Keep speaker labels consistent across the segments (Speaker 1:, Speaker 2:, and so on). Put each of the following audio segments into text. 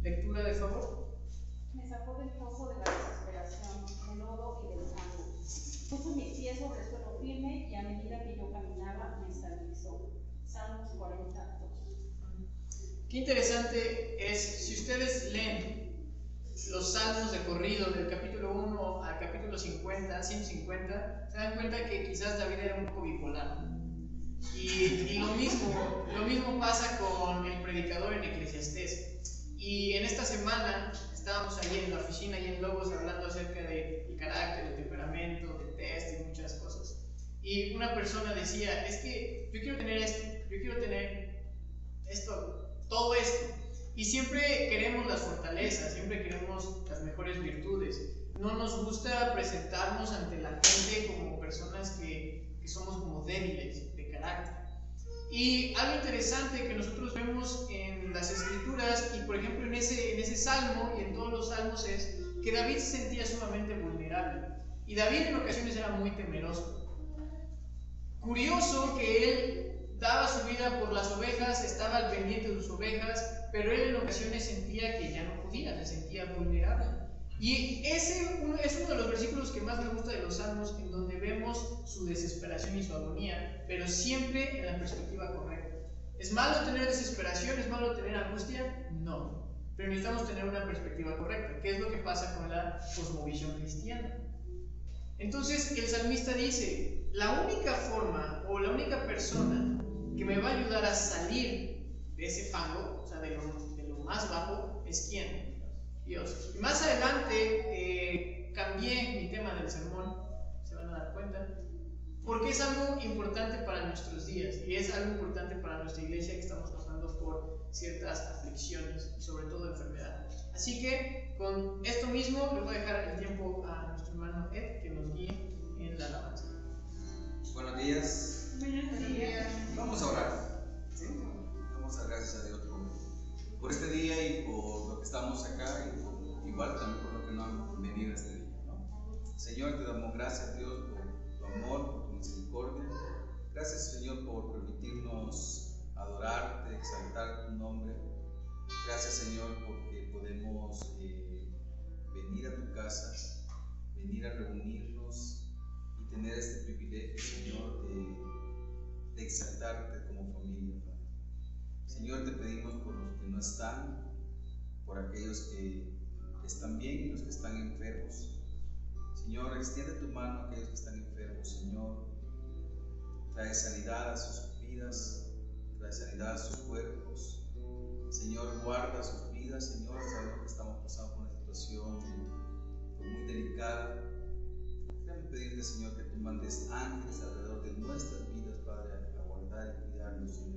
Speaker 1: Lectura de favor.
Speaker 2: Me sacó del pozo de la desesperación, del lodo y del fango. Puso mis pies sobre el suelo firme y a medida que yo caminaba me estabilizó. Salmos 42.
Speaker 1: Qué interesante es, si ustedes leen los salmos de corrido del capítulo 1 al capítulo 150, se dan cuenta que quizás David era un poco bipolar. Y lo mismo pasa con el predicador en Eclesiastés. Y en esta semana estábamos allí en la oficina y en Logos hablando acerca del carácter, del temperamento, del test y muchas cosas. Y una persona decía, es que yo quiero tener esto, yo quiero tener esto, todo esto. Y siempre queremos las fortalezas, siempre queremos las mejores virtudes. No nos gusta presentarnos ante la gente como personas que somos como débiles de carácter. Y algo interesante que nosotros vemos en las Escrituras, y por ejemplo en ese salmo y en todos los salmos, es que David se sentía sumamente vulnerable. Y David en ocasiones era muy temeroso. Curioso que él daba su vida por las ovejas, estaba al pendiente de sus ovejas, pero él en ocasiones sentía que ya no podía, se sentía vulnerable. Y ese es uno de los versículos que más me gusta de los salmos, en donde vemos su desesperación y su agonía, pero siempre en la perspectiva correcta. ¿Es malo tener desesperación? ¿Es malo tener angustia? No, pero necesitamos tener una perspectiva correcta. ¿Qué es lo que pasa con la cosmovisión cristiana? Entonces el salmista dice, la única forma o la única persona que me va a ayudar a salir de ese fango, o sea, de lo más bajo, es ¿quién? Dios. Y más adelante cambié mi tema del sermón, se van a dar cuenta, porque es algo importante para nuestros días y es algo importante para nuestra iglesia, que estamos pasando por ciertas aflicciones y sobre todo enfermedades. Así que con esto mismo le voy a dejar el tiempo a nuestro hermano Ed, que nos guíe en la alabanza.
Speaker 3: Buenos días.
Speaker 2: Buenos días.
Speaker 3: Vamos a orar. ¿Sí? Vamos a dar gracias a Dios por este día y por lo que estamos acá, y igual también por lo que no han venido este día, ¿no? Señor, te damos gracias, Dios, por tu amor, por tu misericordia. Gracias, Señor, por permitirnos adorarte, exaltar tu nombre. Gracias, Señor, porque podemos venir a tu casa, venir a reunirnos y tener este privilegio, Señor, de exaltarte como familia, Padre. Señor, te pedimos por los que no están, por aquellos que están bien y los que están enfermos. Señor, extiende tu mano a aquellos que están enfermos, Señor. Trae sanidad a sus vidas, trae sanidad a sus cuerpos. Señor, guarda sus vidas, Señor. Sabemos que estamos pasando por una situación muy delicada. Queremos pedirte, Señor, que tú mandes ángeles alrededor de nuestras vidas, Padre, a guardar y cuidarnos, Señor.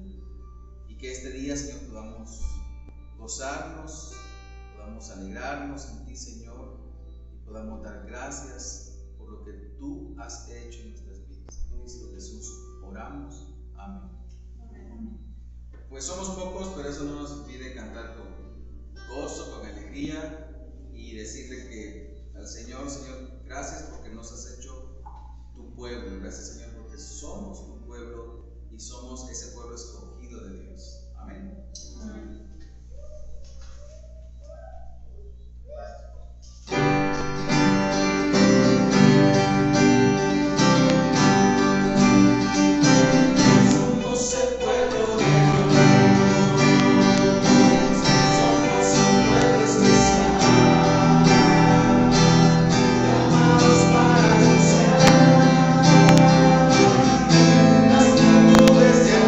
Speaker 3: Y que este día, Señor, podamos gozarnos, podamos alegrarnos en ti, Señor, y podamos dar gracias por lo que tú has hecho en nuestras vidas. En Cristo Jesús oramos. Amén. Pues somos pocos, pero eso no nos impide cantar con gozo, con alegría, y decirle que al Señor, Señor, gracias porque nos has hecho tu pueblo. Gracias, Señor, porque somos tu pueblo y somos ese pueblo escogido de Dios. Amén. Amén.
Speaker 4: Las nubes de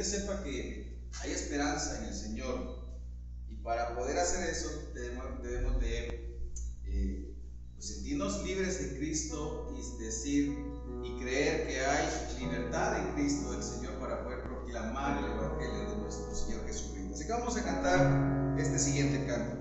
Speaker 3: gente sepa que hay esperanza en el Señor. Y para poder hacer eso debemos de pues sentirnos libres en Cristo y decir y creer que hay libertad en Cristo del Señor para poder proclamar el Evangelio de nuestro Señor Jesucristo. Así que vamos a cantar este siguiente canto.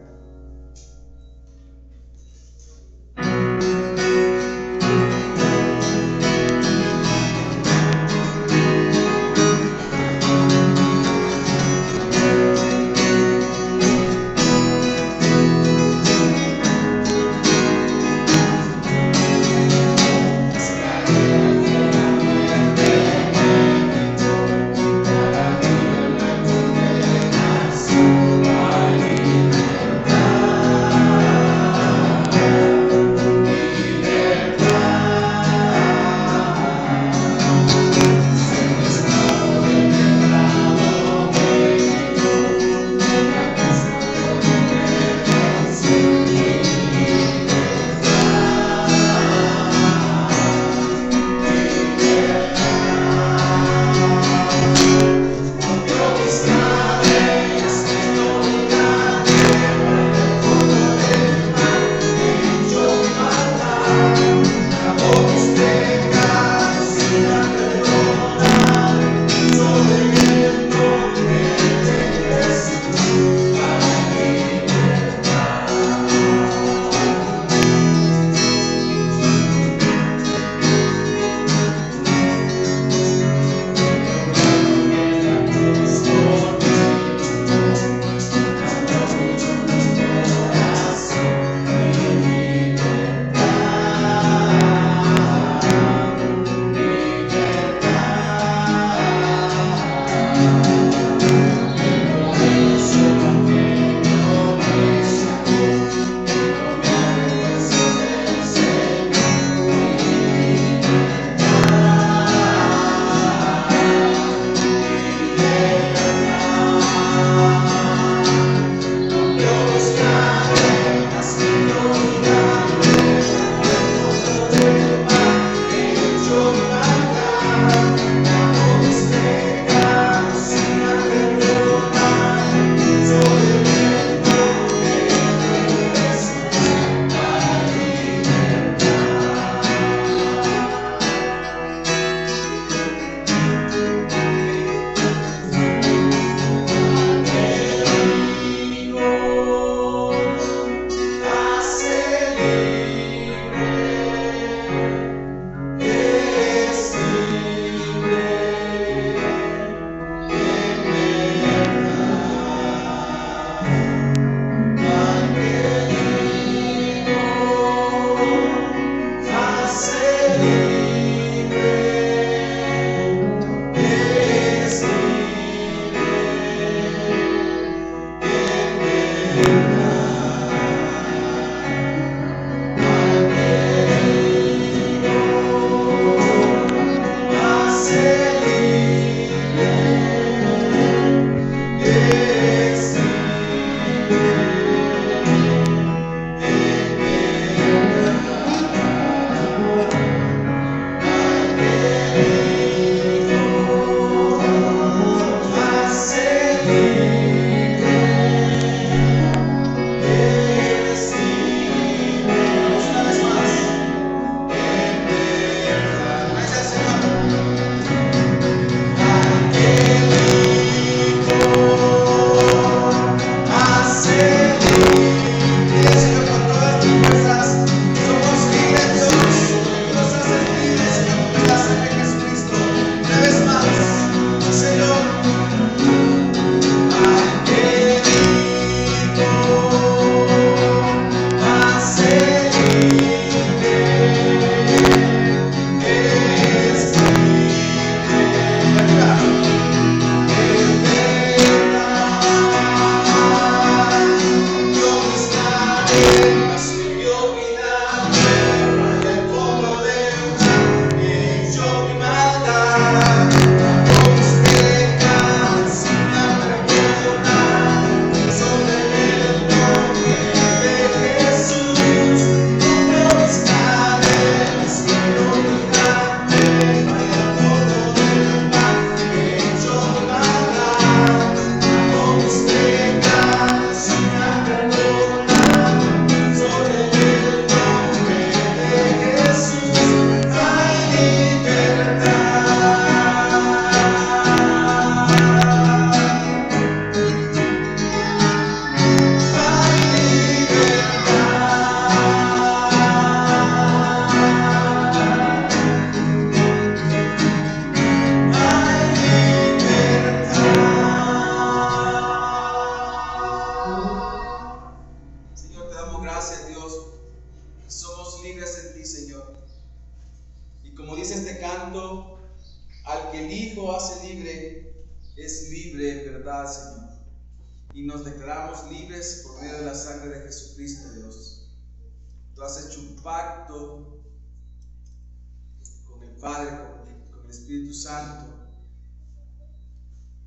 Speaker 3: libre en verdad, Señor. Y nos declaramos libres por medio de la sangre de Jesucristo, Dios. Tú has hecho un pacto con el Padre, con el Espíritu Santo,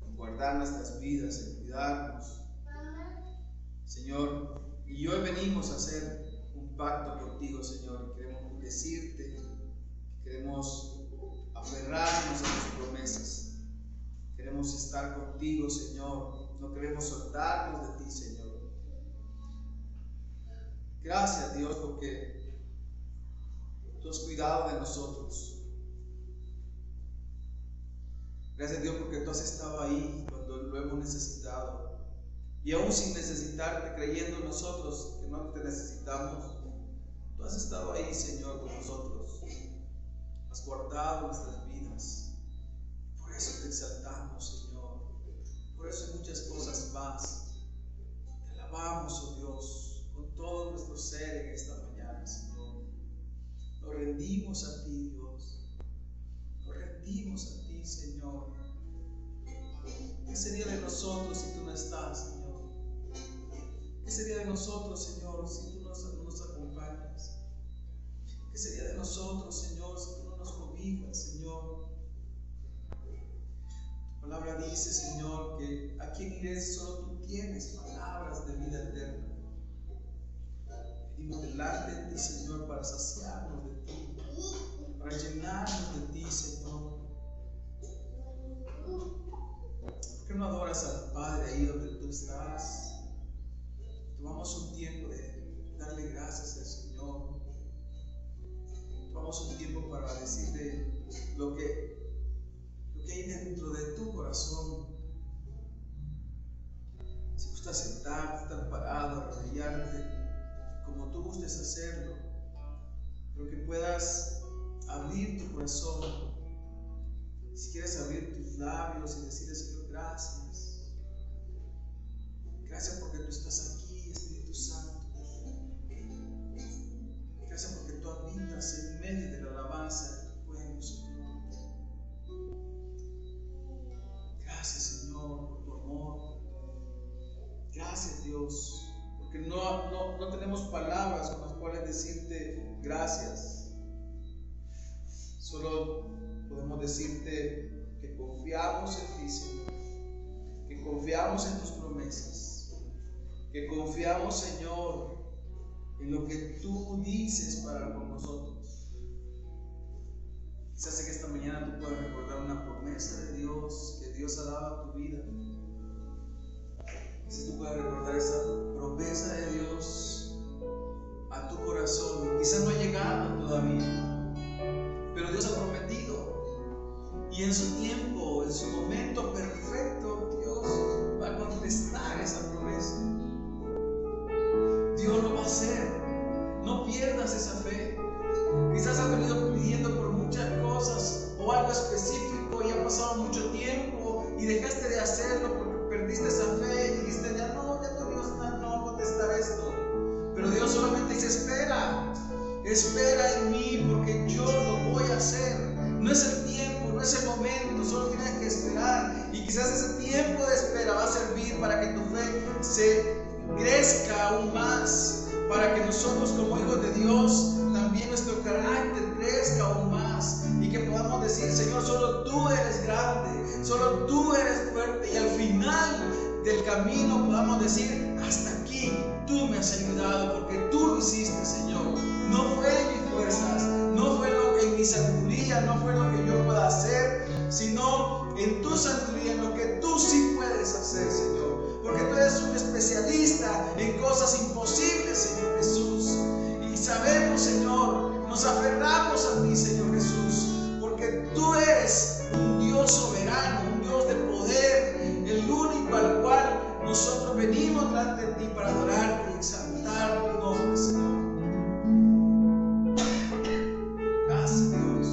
Speaker 3: en guardar nuestras vidas, en cuidarnos, Señor. Y hoy venimos a hacer un pacto contigo, Señor, y queremos decirte, queremos aferrarnos a tus promesas. Queremos estar contigo, Señor. No queremos soltarnos de ti, Señor. Gracias, Dios, porque tú has cuidado de nosotros. Gracias, Dios, porque tú has estado ahí cuando lo hemos necesitado. Y aún sin necesitarte, creyendo nosotros que no te necesitamos, tú has estado ahí, Señor, con nosotros. Has guardado nuestras vidas. Por eso te exaltamos, Señor. Por eso hay muchas cosas más. Te alabamos, oh Dios, con todo nuestro ser en esta mañana, Señor. Nos rendimos a ti, Dios. Nos rendimos a ti, Señor. ¿Qué sería de nosotros si tú no estás, Señor? ¿Qué sería de nosotros, Señor, si tú no nos acompañas? ¿Qué sería de nosotros, Señor, si tú no nos cobijas, Señor? Tu palabra dice, Señor, que a quien iré solo tú tienes palabras de vida eterna. Venimos delante de ti, Señor, para saciarnos de ti, para llenarnos de ti, Señor. ¿Por qué no adoras al Padre ahí donde tú estás? Tomamos un tiempo de darle gracias al Señor. Tomamos un tiempo para decirle lo que hay dentro de tu corazón. Si gustas sentarte, estar parado, arrodillarte, como tú gustes hacerlo, pero que puedas abrir tu corazón. Si quieres abrir tus labios y decirle, Señor, gracias. Gracias porque tú estás aquí, Espíritu Santo. Gracias porque tú habitas en medio de la alabanza de tu pueblo, Señor. Gracias, Señor, por tu amor. Gracias, Dios, porque no tenemos palabras con las cuales decirte gracias. Solo podemos decirte que confiamos en ti, Señor, que confiamos en tus promesas, que confiamos, Señor, en lo que tú dices para con nosotros. Quizás en esta mañana tú puedas recordar una promesa de Dios que Dios ha dado a tu vida. Quizás tú puedas recordar esa promesa de Dios a tu corazón. Quizás no ha llegado todavía, pero Dios ha prometido. Y en su tiempo, en su momento perfecto, Dios va a contestar esa promesa. Dios lo va a hacer. No pierdas esa fe. Quizás has venido pidiendo por muchas cosas o algo específico y ha pasado mucho tiempo y dejaste de hacerlo porque perdiste esa fe y dijiste, ya no Dios no va a contestar esto. Pero Dios solamente dice, espera en mí porque yo lo voy a hacer. No es el tiempo, no es el momento, solo tienes que esperar. Y quizás ese tiempo de espera va a servir para que tu fe se crezca aún más, para que nosotros como hijos de Dios también nuestro carácter crezca aún más y que podamos decir, Señor, solo tú eres grande, solo tú eres fuerte, y al final del camino podamos decir, hasta aquí tú me has ayudado porque tú lo hiciste, Señor. No fue en mis fuerzas, no fue en mi sabiduría, no fue lo que yo pueda hacer, sino en tu sabiduría, en lo que tú sí puedes hacer, Señor. Porque tú eres un especialista en cosas imposibles, Señor Jesús. Y sabemos, Señor, nos aferramos a ti, Señor Jesús, porque tú eres un Dios soberano, un Dios de poder, el único al cual nosotros venimos delante de ti para adorarte y exaltar tu nombre, Señor. Gracias, Dios.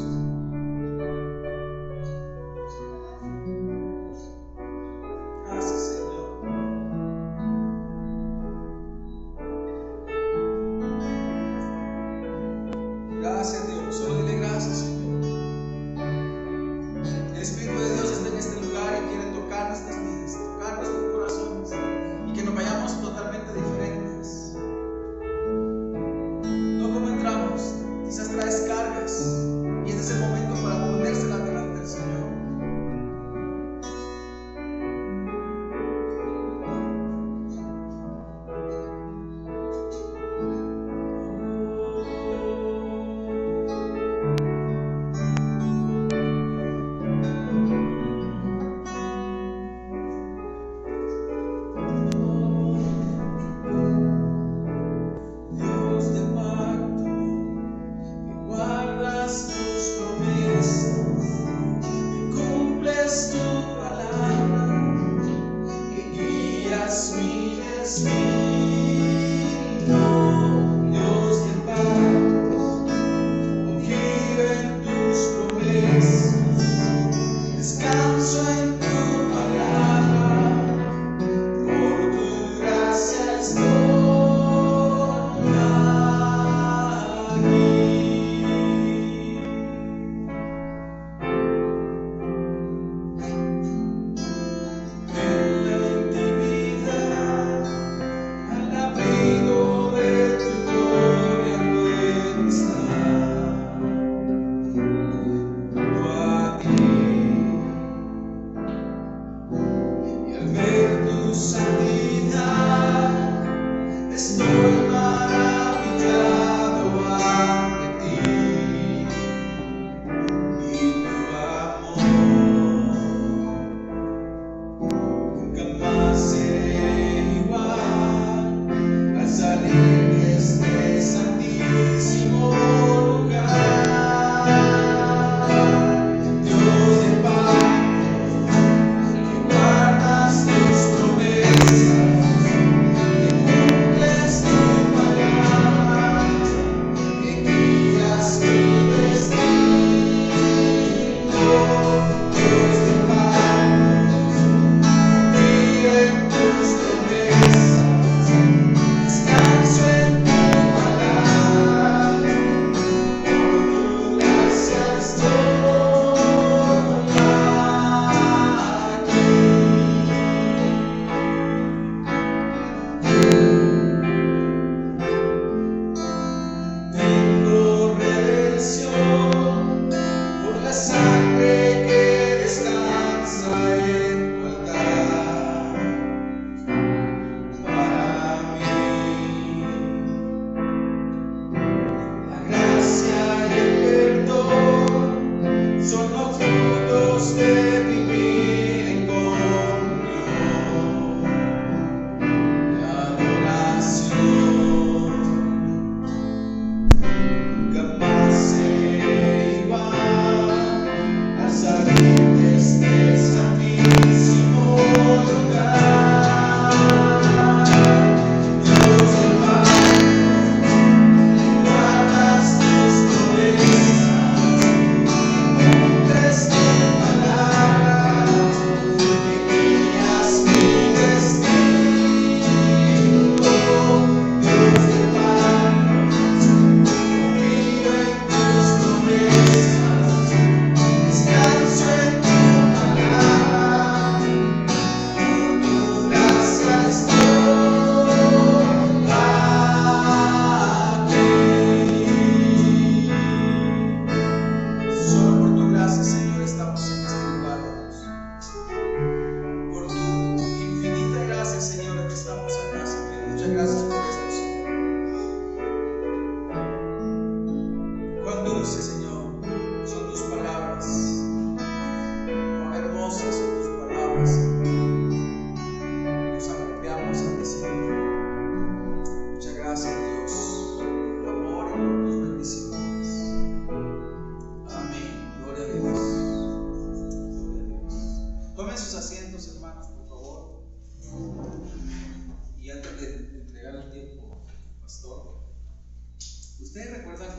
Speaker 3: Ustedes recuerdan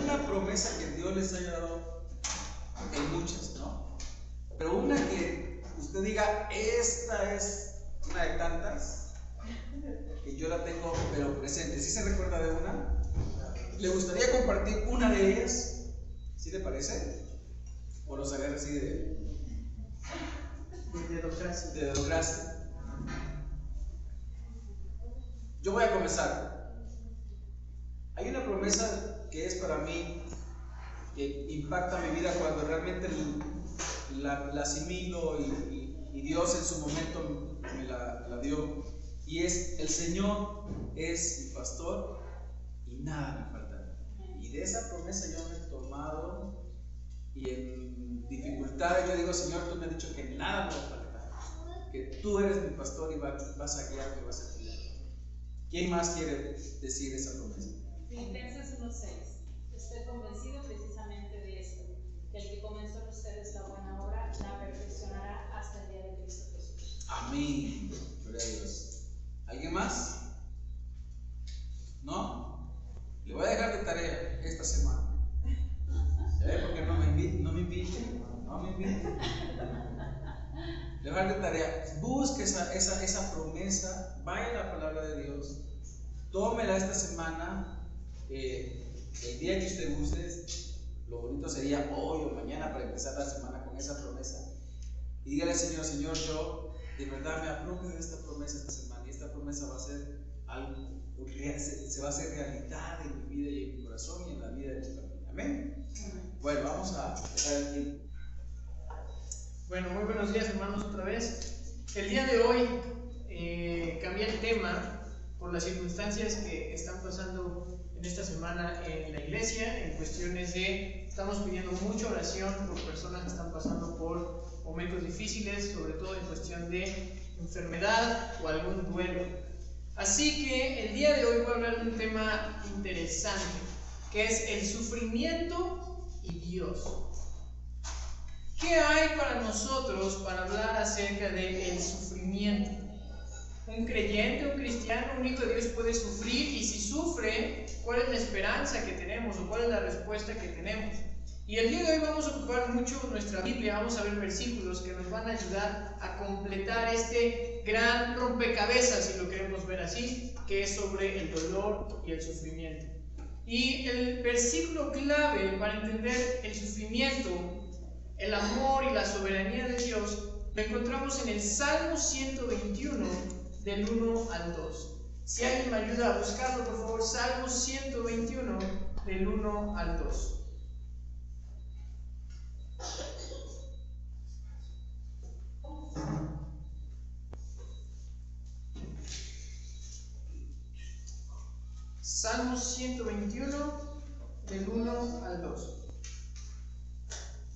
Speaker 3: una promesa que Dios les haya dado, hay muchas, ¿no? Pero una que usted diga, esta es una de tantas, que yo la tengo pero presente. ¿Sí se recuerda de una? ¿Le gustaría compartir una de ellas? ¿Sí le parece? ¿O nos agarra así de dedocracia? Yo voy a comenzar. Hay una promesa que es para mí, que impacta mi vida cuando realmente la asimilo y Dios en su momento me la dio. Y es: el Señor es mi pastor y nada me faltará. Y de esa promesa yo me he tomado, y en dificultades yo digo: Señor, tú me has dicho que nada me va a faltar, que tú eres mi pastor y vas a guiarme, vas a cuidar. ¿Quién más quiere decir esa promesa?
Speaker 2: Filipenses 1:6. Estoy convencido precisamente de esto, que el que comenzó en ustedes la buena obra la perfeccionará hasta el día de Cristo Jesús.
Speaker 3: Amén. Gloria a Dios. busque esa promesa, vaya a la palabra de Dios, tómela esta semana, el día que usted guste. Lo bonito sería hoy o mañana para empezar la semana con esa promesa. Y dígale al Señor: Señor, yo de verdad me apropio de esta promesa esta semana, y esta promesa va a ser algo, se va a hacer realidad en mi vida y en mi corazón y en la vida de mi familia. Amén. Bueno, vamos a empezar el tiempo.
Speaker 1: Bueno, muy buenos días, hermanos, otra vez. El día de hoy cambié el tema por las circunstancias que están pasando en esta semana en la iglesia, en cuestiones de, estamos pidiendo mucha oración por personas que están pasando por momentos difíciles, sobre todo en cuestión de enfermedad o algún duelo. Así que el día de hoy voy a hablar de un tema interesante, que es el sufrimiento y Dios. ¿Qué hay para nosotros para hablar acerca del sufrimiento? Un creyente, un cristiano, un hijo de Dios puede sufrir, y si sufre, ¿cuál es la esperanza que tenemos o cuál es la respuesta que tenemos? Y el día de hoy vamos a ocupar mucho nuestra Biblia, vamos a ver versículos que nos van a ayudar a completar este gran rompecabezas, si lo queremos ver así, que es sobre el dolor y el sufrimiento. Y el versículo clave para entender el sufrimiento, el amor y la soberanía de Dios, lo encontramos en el Salmo 121, del 1 al 2. Si alguien me ayuda a buscarlo, por favor, Salmo 121, del 1 al 2. Salmo 121, del 1 al 2.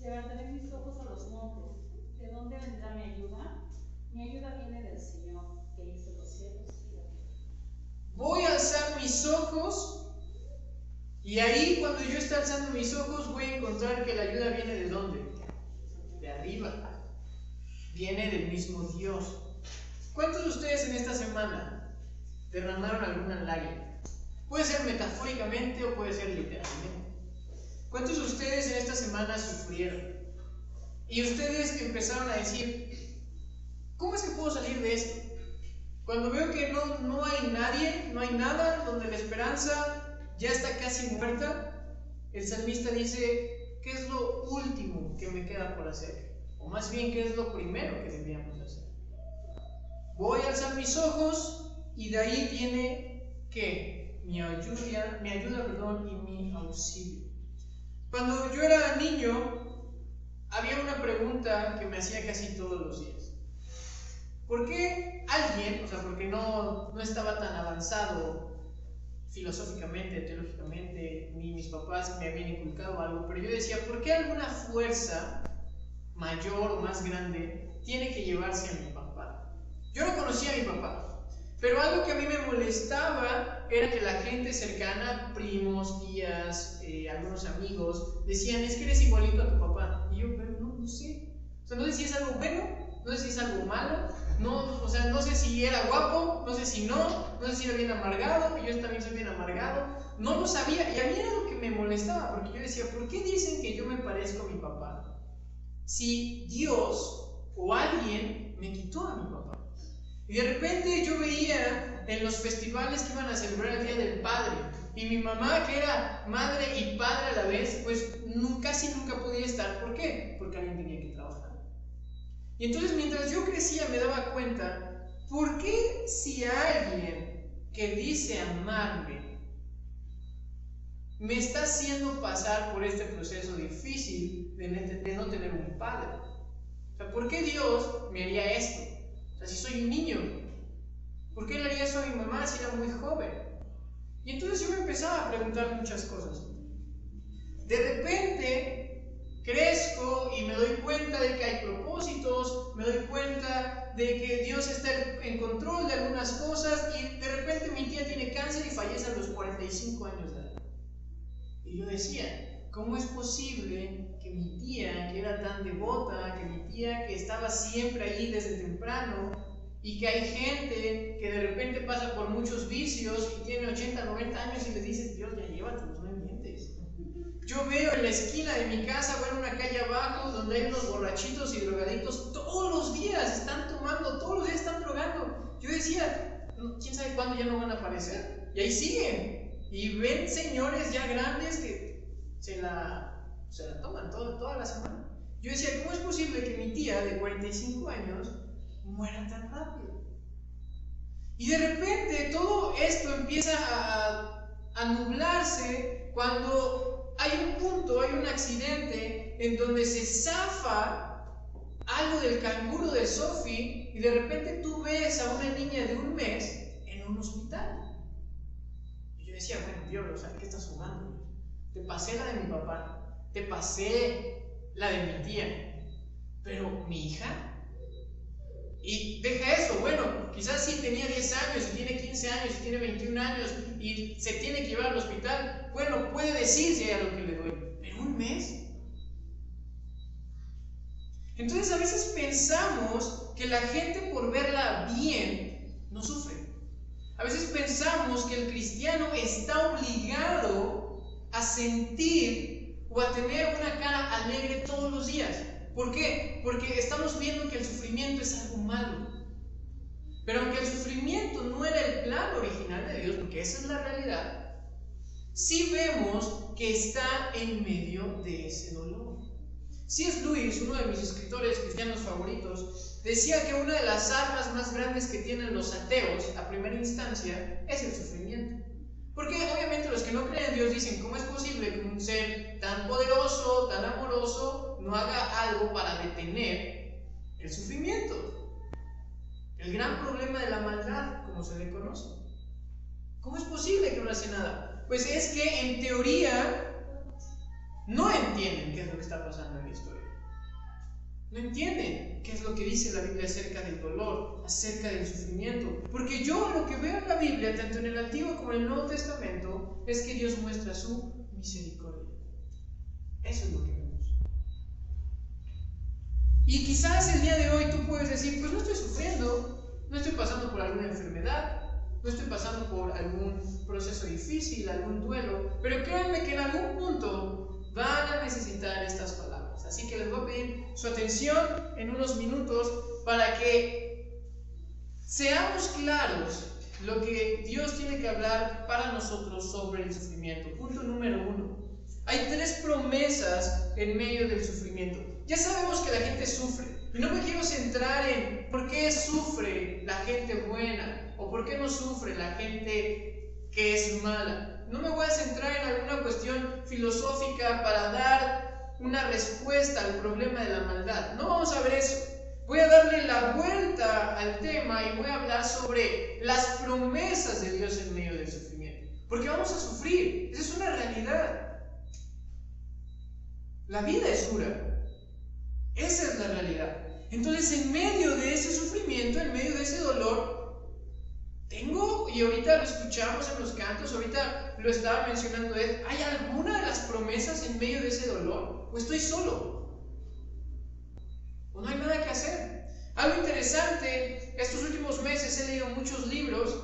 Speaker 2: Levantaré mis ojos a los montes. ¿De dónde vendrá mi ayuda? Mi ayuda viene del Señor, que hizo los cielos y la tierra.
Speaker 1: Voy a alzar mis ojos, y ahí, cuando yo esté alzando mis ojos, voy a encontrar que la ayuda viene ¿de dónde? De arriba. Viene del mismo Dios. ¿Cuántos de ustedes en esta semana derramaron alguna lágrima? Puede ser metafóricamente o puede ser literalmente. ¿Cuántos de ustedes en esta semana sufrieron? Y ustedes empezaron a decir: ¿cómo es que puedo salir de esto? Cuando veo que no hay nadie, no hay nada, donde la esperanza ya está casi muerta, el salmista dice: ¿qué es lo último que me queda por hacer? O más bien, ¿qué es lo primero que deberíamos hacer? Voy a alzar mis ojos, y de ahí viene ¿qué? Mi ayuda, y mi auxilio. Cuando yo era niño, había una pregunta que me hacía casi todos los días. ¿Por qué alguien, o sea, porque no estaba tan avanzado filosóficamente, teológicamente, ni mis papás me habían inculcado algo, pero yo decía: ¿por qué alguna fuerza mayor o más grande tiene que llevarse a mi papá? Yo no conocía a mi papá, pero algo que a mí me molestaba era que la gente cercana, primos, tías, algunos amigos, decían: es que eres igualito a tu papá. Y yo: pero no sé. O sea, no sé si es algo bueno, no sé si es algo malo, o sea, no sé si era guapo, no sé si no sé si era bien amargado, y yo también soy bien amargado. No lo sabía, y a mí era lo que me molestaba, porque yo decía: ¿por qué dicen que yo me parezco a mi papá? Si Dios o alguien me quitó a mi papá. Y de repente yo veía en los festivales que iban a celebrar el Día del Padre, y mi mamá, que era madre y padre a la vez, pues casi nunca podía estar. ¿Por qué? Porque alguien tenía que trabajar. Y entonces, mientras yo crecía, me daba cuenta: ¿por qué si alguien que dice amarme me está haciendo pasar por este proceso difícil de no tener un padre? O sea, ¿por qué Dios me haría esto? O sea, si soy un niño, ¿por qué le haría eso a mi mamá si era muy joven? Y entonces yo me empezaba a preguntar muchas cosas. De repente crezco y me doy cuenta de que hay propósitos, me doy cuenta de que Dios está en control de algunas cosas, y de repente mi tía tiene cáncer y fallece a los 45 años de edad. Y yo decía: ¿cómo es posible que mi tía, que era tan devota, que mi tía que estaba siempre ahí desde temprano, y que hay gente que de repente pasa por muchos vicios y tiene 80, 90 años y les dices: Dios, ya llévatelos, no inventes? Yo veo en la esquina de mi casa, o en una calle abajo, donde hay unos borrachitos y drogadictos, todos los días están tomando, todos los días están drogando. Yo decía, quién sabe cuándo ya no van a aparecer. Y ahí siguen. Y ven señores ya grandes que se la toman toda la semana. Yo decía, ¿cómo es posible que mi tía de 45 años muera tan rápido? Y de repente todo esto empieza a nublarse cuando hay un punto, hay un accidente en donde se zafa algo del canguro de Sophie y de repente tú ves a una niña de 1 mes en un hospital. Y yo decía, bueno, Dios, ¿qué estás jugando? Te pasé la de mi papá, te pasé la de mi tía, pero mi hija. Y deja eso, bueno, quizás si tenía 10 años, si tiene 15 años, si tiene 21 años y se tiene que llevar al hospital, bueno, puede decirse a lo que le doy, pero 1 mes. Entonces a veces pensamos que la gente por verla bien no sufre. A veces pensamos que el cristiano está obligado a sentir o a tener una cara alegre todos los días. ¿Por qué? Porque estamos viendo que el sufrimiento es algo malo. Pero aunque el sufrimiento no era el plan original de Dios, porque esa es la realidad, sí vemos que está en medio de ese dolor. C.S. Lewis, uno de mis escritores cristianos favoritos, decía que una de las armas más grandes que tienen los ateos a primera instancia es el sufrimiento. Porque obviamente los que no creen en Dios dicen, ¿cómo es posible que un ser tan poderoso, tan amoroso, no haga algo para detener el sufrimiento? El gran problema de la maldad, como se le conoce. ¿Cómo es posible que no hace nada? Pues es que en teoría no entienden qué es lo que está pasando en la historia. No entienden qué es lo que dice la Biblia acerca del dolor, acerca del sufrimiento. Porque yo lo que veo en la Biblia, tanto en el Antiguo como en el Nuevo Testamento, es que Dios muestra su misericordia. Eso es lo que vemos. Y quizás el día de hoy tú puedes decir, pues no estoy sufriendo, no estoy pasando por alguna enfermedad, no estoy pasando por algún proceso difícil, algún duelo, pero créanme que en algún punto van a necesitar estas palabras. Así que les voy a pedir su atención en unos minutos para que seamos claros lo que Dios tiene que hablar para nosotros sobre el sufrimiento. Punto número 1. Hay 3 promesas en medio del sufrimiento. Ya sabemos que la gente sufre. Y no me quiero centrar en por qué sufre la gente buena o por qué no sufre la gente que es mala. No me voy a centrar en alguna cuestión filosófica para dar una respuesta al problema de la maldad. No vamos a ver eso. Voy a darle la vuelta al tema y voy a hablar sobre las promesas de Dios en medio del sufrimiento. Porque vamos a sufrir. Esa es una realidad. La vida es dura. Esa es la realidad. Entonces, en medio de ese sufrimiento, en medio de ese dolor, y ahorita lo escuchamos en los cantos, ahorita lo estaba mencionando Ed, ¿hay alguna de las promesas en medio de ese dolor? ¿O estoy solo? ¿O no hay nada que hacer? Algo interesante, estos últimos meses he leído muchos libros,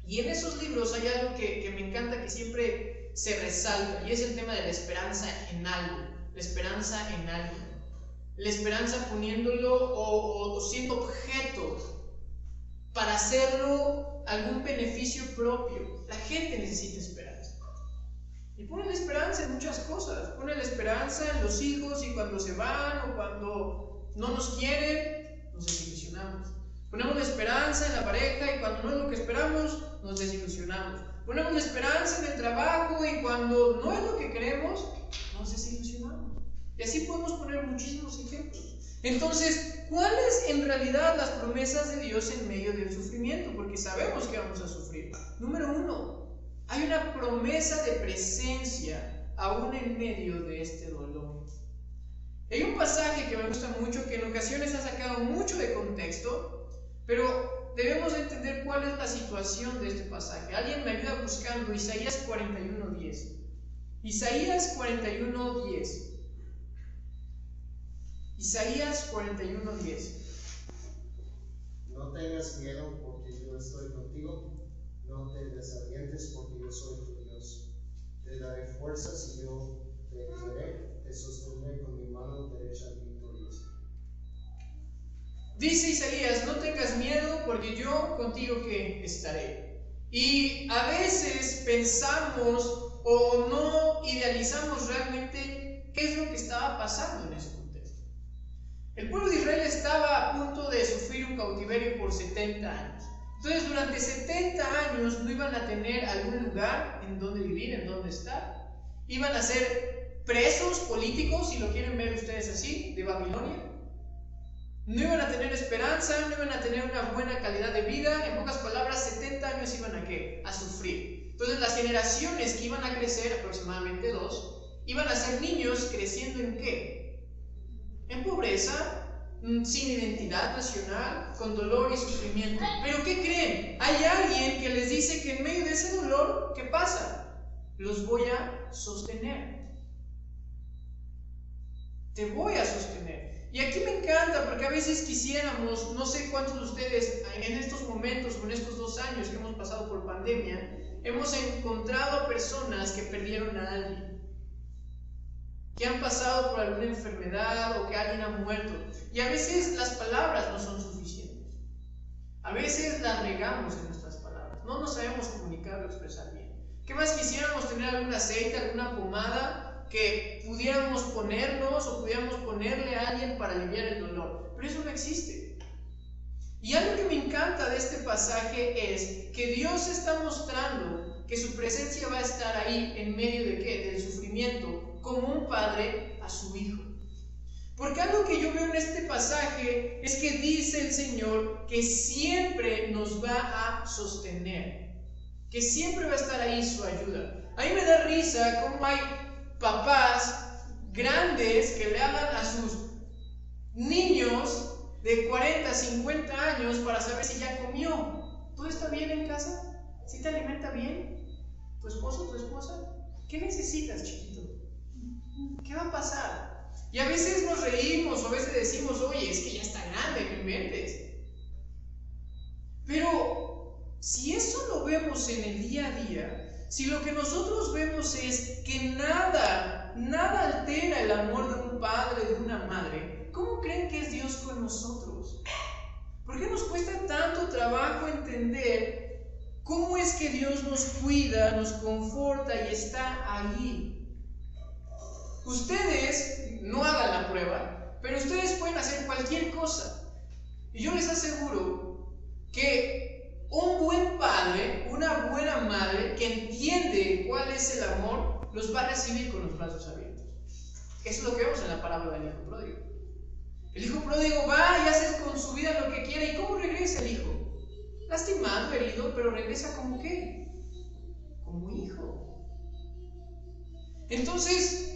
Speaker 1: y en esos libros hay algo que me encanta, que siempre se resalta, y es el tema de la esperanza en algo. La esperanza en algo. La esperanza poniéndolo o siendo objeto para hacerlo algún beneficio propio. La gente necesita esperanza. Y ponen la esperanza en muchas cosas. Ponen la esperanza en los hijos y cuando se van o cuando no nos quieren, nos desilusionamos. Ponemos la esperanza en la pareja y cuando no es lo que esperamos, nos desilusionamos. Ponemos la esperanza en el trabajo y cuando no es lo que queremos, nos desilusionamos. Y así podemos poner muchísimos ejemplos. Entonces, ¿cuáles en realidad las promesas de Dios en medio del sufrimiento? Porque sabemos que vamos a sufrir. Número 1, hay una promesa de presencia aún en medio de este dolor. Hay un pasaje que me gusta mucho, que en ocasiones ha sacado mucho de contexto, pero debemos entender cuál es la situación de este pasaje. Alguien me ayuda buscando Isaías 41:10. Isaías 41:10. Isaías 41:10.
Speaker 4: No tengas miedo porque yo estoy contigo, no te desalientes porque yo soy tu Dios. Te daré fuerzas y yo te sostendré con mi mano derecha victoriosa.
Speaker 1: Dice Isaías, no tengas miedo porque yo contigo que estaré. Y a veces pensamos o no idealizamos realmente qué es lo que estaba pasando en ese contexto. El pueblo de Israel estaba a punto de sufrir un cautiverio por 70 años. Entonces durante 70 años no iban a tener algún lugar en donde vivir, en donde estar. Iban a ser presos políticos, si lo quieren ver ustedes así, de Babilonia. No iban a tener esperanza, no iban a tener una buena calidad de vida. En pocas palabras, 70 años iban a ¿qué? A sufrir. Entonces las generaciones que iban a crecer, aproximadamente 2, iban a ser niños creciendo ¿en qué? En pobreza, sin identidad nacional, con dolor y sufrimiento. ¿Pero qué creen? Hay alguien que les dice que en medio de ese dolor, ¿qué pasa? Los voy a sostener. Te voy a sostener. Y aquí me encanta porque a veces quisiéramos, no sé cuántos de ustedes en estos momentos o en estos 2 años que hemos pasado por pandemia, hemos encontrado a personas que perdieron a alguien, que han pasado por alguna enfermedad o que alguien ha muerto. Y a veces las palabras no son suficientes. A veces las regamos en nuestras palabras. No nos sabemos comunicar o expresar bien. ¿Qué más quisiéramos tener algún aceite, alguna pomada que pudiéramos ponernos o pudiéramos ponerle a alguien para aliviar el dolor? Pero eso no existe. Y algo que me encanta de este pasaje es que Dios está mostrando que su presencia va a estar ahí en medio de ¿qué? Del sufrimiento, como un padre a su hijo. Porque algo que yo veo en este pasaje es que dice el Señor que siempre nos va a sostener, que siempre va a estar ahí su ayuda. A mí me da risa cómo hay papás grandes que le hablan a sus niños de 40, 50 años para saber si ya comió. ¿Todo está bien en casa? ¿Sí te alimenta bien? ¿Tu esposo, tu esposa? ¿Qué necesitas, chiquito? ¿Qué va a pasar? Y a veces nos reímos o a veces decimos, oye, es que ya está grande, no inventes. Pero si eso lo vemos en el día a día, si lo que nosotros vemos es que nada altera el amor de un padre, de una madre, ¿cómo creen que es Dios con nosotros? ¿Por qué nos cuesta tanto trabajo entender cómo es que Dios nos cuida, nos conforta y está allí? Ustedes no hagan la prueba, pero ustedes pueden hacer cualquier cosa. Y yo les aseguro que un buen padre, una buena madre que entiende cuál es el amor, los va a recibir con los brazos abiertos. Eso es lo que vemos en la parábola del hijo pródigo. El hijo pródigo va y hace con su vida lo que quiere. ¿Y cómo regresa el hijo? Lastimado, herido, pero regresa como ¿qué? Como hijo. Entonces,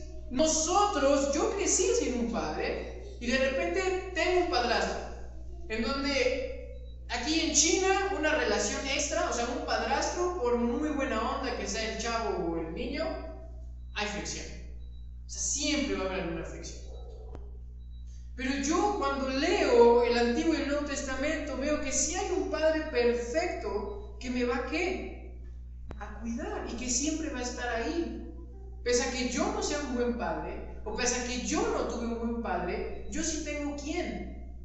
Speaker 1: yo crecí sin un padre y de repente tengo un padrastro, en donde aquí en China una relación extra, o sea, un padrastro, por muy buena onda que sea el chavo o el niño, hay fricción. O sea, siempre va a haber alguna fricción. Pero yo cuando leo el Antiguo y el Nuevo Testamento veo que sí hay un padre perfecto que me va a ¿qué? A cuidar y que siempre va a estar ahí. Pese a que yo no sea un buen padre, o pese a que yo no tuve un buen padre, yo sí tengo ¿quién?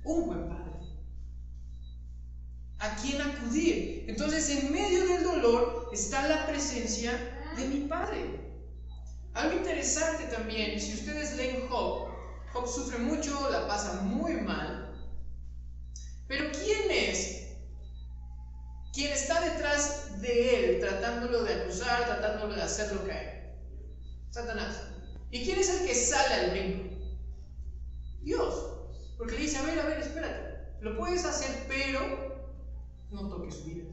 Speaker 1: Un buen padre. ¿A quién acudir? Entonces, en medio del dolor está la presencia de mi padre. Algo interesante también, si ustedes leen Job sufre mucho, la pasa muy mal. Pero ¿quién es? ¿Quién está detrás de él, tratándolo de acusar, tratándolo de hacerlo caer? Satanás. ¿Y quién es el que sale al brinco? Dios. Porque le dice, a ver, espérate. Lo puedes hacer, pero no toques su vida.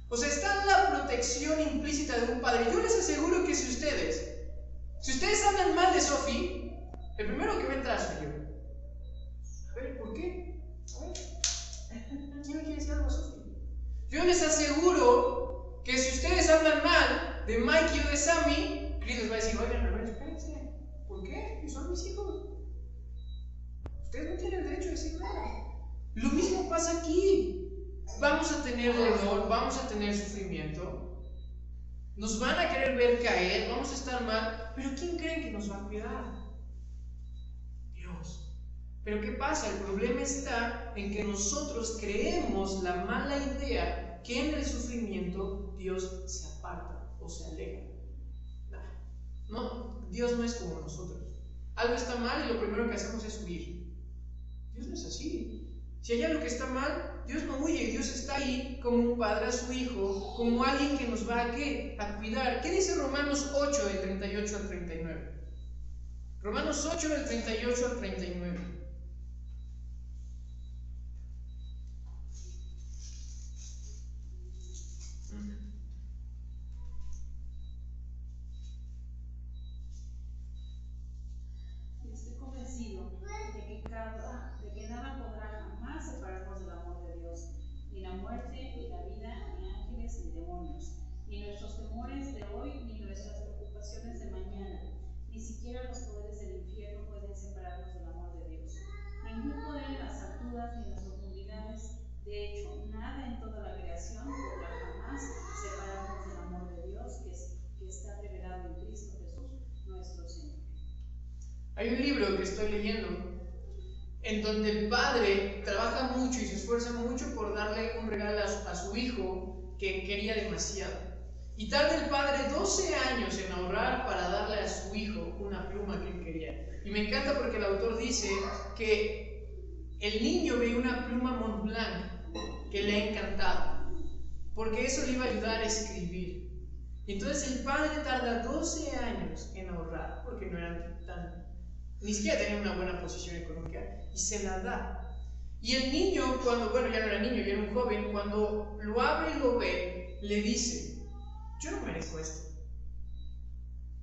Speaker 1: O sea, está la protección implícita de un padre. Yo les aseguro que si ustedes hablan mal de Sophie, el primero que va a entrar soy yo. A ver, ¿por qué? A ver. ¿Quién le quiere decir algo a Sophie? Yo les aseguro que si ustedes hablan mal de Mikey o de Sammy, Chris les va a decir, oigan, espérense, ¿por qué? Y son mis hijos. Ustedes no tienen derecho a decir nada. Lo mismo pasa aquí. Vamos a tener dolor, vamos a tener sufrimiento. Nos van a querer ver caer, vamos a estar mal, pero ¿quién creen que nos va a cuidar? Dios. Pero ¿qué pasa? El problema está en que nosotros creemos la mala idea que en el sufrimiento Dios se aparta o se aleja. No, Dios no es como nosotros. Algo está mal y lo primero que hacemos es huir. Dios no es así. Si hay algo que está mal, Dios no huye. Dios está ahí como un padre a su hijo, como alguien que nos va a ¿qué? A cuidar. ¿Qué dice Romanos 8, del 38 al 39? Romanos 8, del 38 al 39.
Speaker 2: Estoy convencido de que nada podrá jamás separarnos del amor de Dios, ni la muerte, ni la vida, ni ángeles, ni demonios, ni nuestros temores de hoy, ni nuestras preocupaciones de mañana, ni siquiera los poderes del infierno pueden separarnos del amor de Dios. Ningún poder en las alturas ni en las profundidades, de hecho, nada en toda la creación podrá jamás separarnos del amor de Dios que está revelado en Cristo Jesús, nuestro Señor.
Speaker 1: Hay un libro que estoy leyendo en donde el padre trabaja mucho y se esfuerza mucho por darle un regalo a su hijo que quería demasiado. Y tarda el padre 12 años en ahorrar para darle a su hijo una pluma que él quería. Y me encanta porque el autor dice que el niño veía una pluma Montblanc que le ha encantado, porque eso le iba a ayudar a escribir. Y entonces el padre tarda 12 años en ahorrar, porque no eran ni siquiera tenía una buena posición económica, y se la da. Y el niño, cuando, bueno, ya no era niño, ya era un joven, cuando lo abre y lo ve, le dice: yo no merezco esto.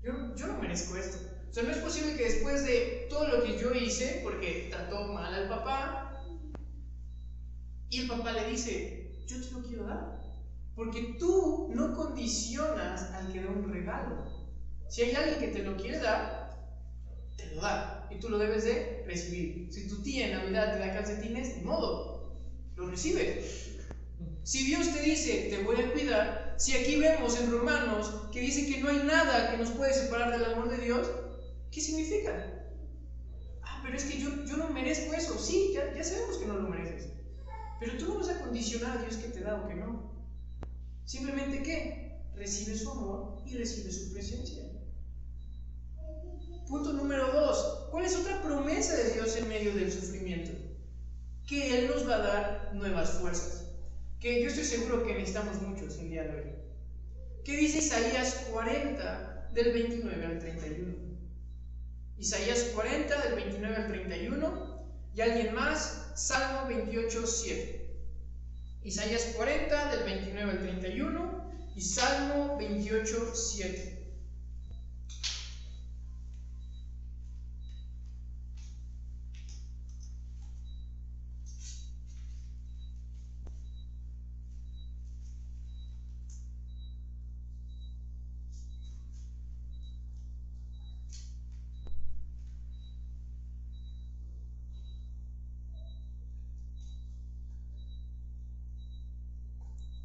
Speaker 1: Yo no merezco esto. O sea, no es posible que después de todo lo que yo hice, porque trató mal al papá, y el papá le dice: yo te lo quiero dar, porque tú no condicionas al que da un regalo. Si hay alguien que te lo quiere dar, te lo da, y tú lo debes de recibir. Si tu tía en Navidad te da calcetines, ni modo, lo recibes. Si Dios te dice: te voy a cuidar, si aquí vemos en Romanos que dice que no hay nada que nos puede separar del amor de Dios, ¿qué significa? Pero es que yo no merezco eso. Sí, ya sabemos que no lo mereces, pero tú no vas a condicionar a Dios que te da o que no. Simplemente ¿qué? Recibe su amor y recibe su presencia. Punto número 2. ¿Cuál es otra promesa de Dios en medio del sufrimiento? Que Él nos va a dar nuevas fuerzas. Que yo estoy seguro que necesitamos muchos el día de hoy. ¿Qué dice Isaías 40, del 29 al 31? Isaías 40, del 29 al 31. ¿Y alguien más? Salmo 28, 7. Isaías 40, del 29 al 31. Y Salmo 28, 7.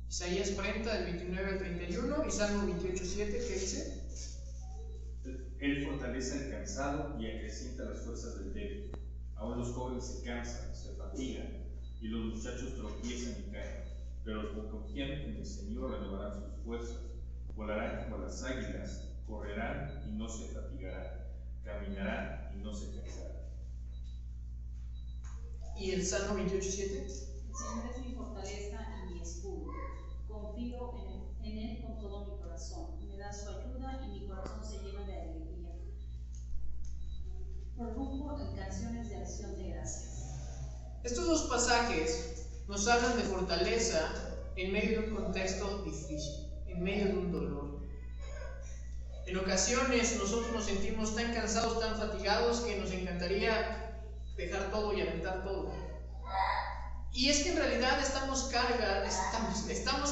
Speaker 1: Isaías 40, del 29 al 31, y Salmo 28, 7, ¿qué dice?
Speaker 5: Él fortalece al cansado y acrecienta las fuerzas del débil. Aún los jóvenes se cansan, se fatigan, y los muchachos tropiezan y caen. Pero los que confían en el Señor renovarán sus fuerzas, volarán como las águilas, correrán y no se fatigarán, caminarán y no se cansarán.
Speaker 1: ¿Y el Salmo 28, 7?
Speaker 2: El Señor es mi fortaleza y mi escudo. Confío en Él con todo mi corazón. Me da su ayuda y mi corazón se llena de alegría. Prorrumpo en canciones de acción de gracias.
Speaker 1: Estos dos pasajes nos hablan de fortaleza en medio de un contexto difícil, en medio de un dolor. En ocasiones nosotros nos sentimos tan cansados, tan fatigados, que nos encantaría dejar todo y aventar todo. Y es que en realidad estamos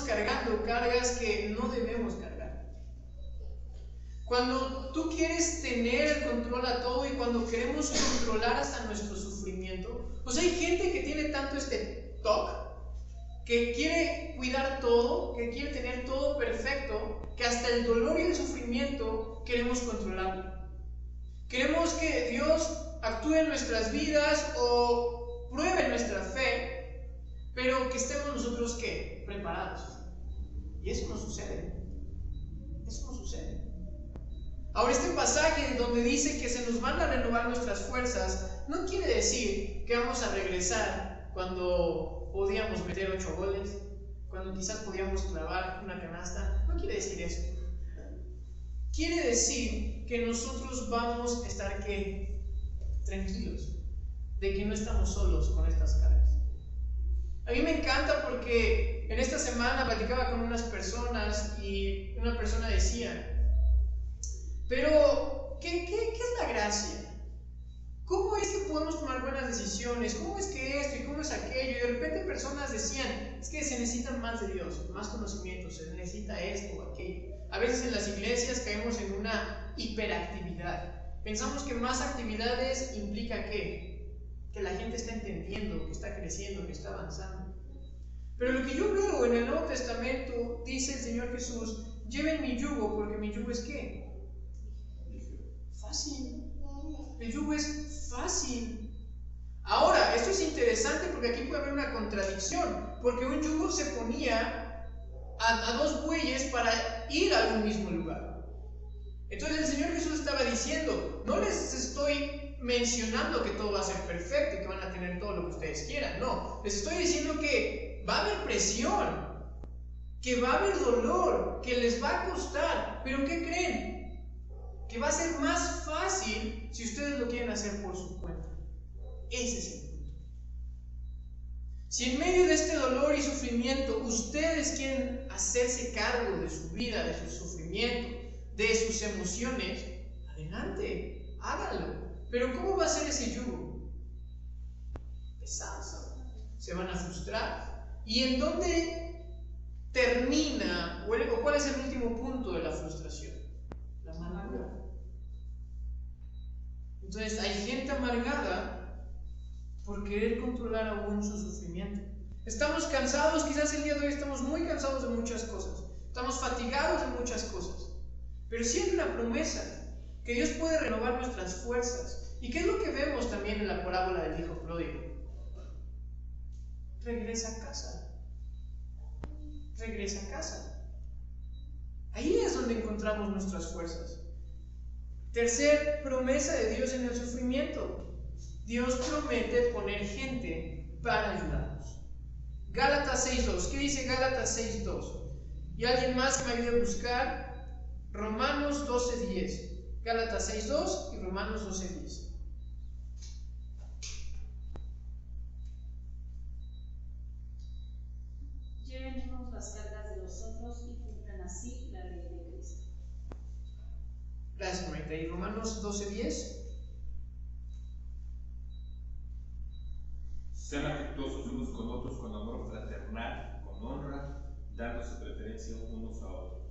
Speaker 1: cargando cargas que no debemos cargar. Cuando tú quieres tener el control a todo y cuando queremos controlar hasta nuestro sufrimiento, pues hay gente que tiene tanto este TOC que quiere cuidar todo, que quiere tener todo perfecto, que hasta el dolor y el sufrimiento queremos controlarlo. Queremos que Dios actúe en nuestras vidas o pruebe nuestra fe, pero que estemos nosotros, ¿qué? Preparados. Y eso no sucede. Eso no sucede. Ahora, este pasaje donde dice que se nos van a renovar nuestras fuerzas, no quiere decir que vamos a regresar cuando podíamos meter 8 goles, cuando quizás podíamos clavar una canasta. No quiere decir eso. Quiere decir que nosotros vamos a estar, ¿qué? Tranquilos, de que no estamos solos con estas cargas. A mí me encanta porque en esta semana platicaba con unas personas y una persona decía, pero ¿qué es la gracia? ¿Cómo es que podemos tomar buenas decisiones? ¿Cómo es que esto y cómo es aquello? Y de repente personas decían, es que se necesita más de Dios, más conocimiento, se necesita esto o aquello. A veces en las iglesias caemos en una hiperactividad. Pensamos que más actividades implica ¿qué? Que la gente está entendiendo, que está creciendo, que está avanzando. Pero lo que yo veo en el Nuevo Testamento, dice el Señor Jesús, lleven mi yugo, porque mi yugo es ¿qué? Fácil. El yugo es fácil. Ahora, esto es interesante porque aquí puede haber una contradicción, porque un yugo se ponía a 2 bueyes para ir a un mismo lugar. Entonces el Señor Jesús estaba diciendo, no les estoy mencionando que todo va a ser perfecto y que van a tener todo lo que ustedes quieran, no, les estoy diciendo que va a haber presión, que va a haber dolor, que les va a costar, pero ¿qué creen? Que va a ser más fácil si ustedes lo quieren hacer por su cuenta. Ese es el punto. Si en medio de este dolor y sufrimiento ustedes quieren hacerse cargo de su vida, de su sufrimiento, de sus emociones, adelante, háganlo. Pero ¿cómo va a ser ese yugo? Pesado. Se van a frustrar. ¿Y en dónde termina o cuál es el último punto de la frustración? La amargura. Entonces hay gente amargada por querer controlar aún su sufrimiento. Estamos cansados, quizás el día de hoy estamos muy cansados de muchas cosas, estamos fatigados de muchas cosas, pero sí hay una promesa, que Dios puede renovar nuestras fuerzas. ¿Y qué es lo que vemos también en la parábola del hijo pródigo? Regresa a casa. Regresa a casa. Ahí es donde encontramos nuestras fuerzas. Tercer promesa de Dios en el sufrimiento. Dios promete poner gente para ayudarnos. Gálatas 6.2. ¿Qué dice Gálatas 6.2? Y alguien más que me ayude a buscar Romanos 12.10. Gálatas 6.2 y Romanos 12.10.
Speaker 2: Llévenos las cargas de los otros y cumplan así la ley de Cristo.
Speaker 1: Gracias, Marita. ¿Y Romanos 12.10?
Speaker 5: Sean afectuosos unos con otros con amor fraternal, con honra, dándose preferencia unos a otros.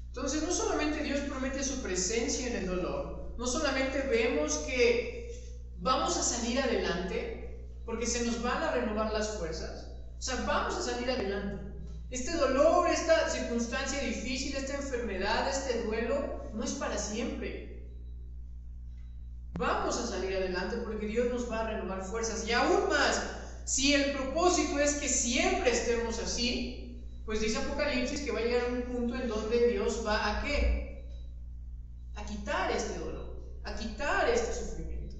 Speaker 1: Entonces, no solamente Dios promete su presencia en el dolor, no solamente vemos que vamos a salir adelante, porque se nos van a renovar las fuerzas, o sea, vamos a salir adelante. Este dolor, esta circunstancia difícil, esta enfermedad, este duelo, no es para siempre. Vamos a salir adelante porque Dios nos va a renovar fuerzas. Y aún más, si el propósito es que siempre estemos así, pues dice Apocalipsis que va a llegar un punto en donde Dios va a ¿qué? A quitar este dolor, a quitar este sufrimiento.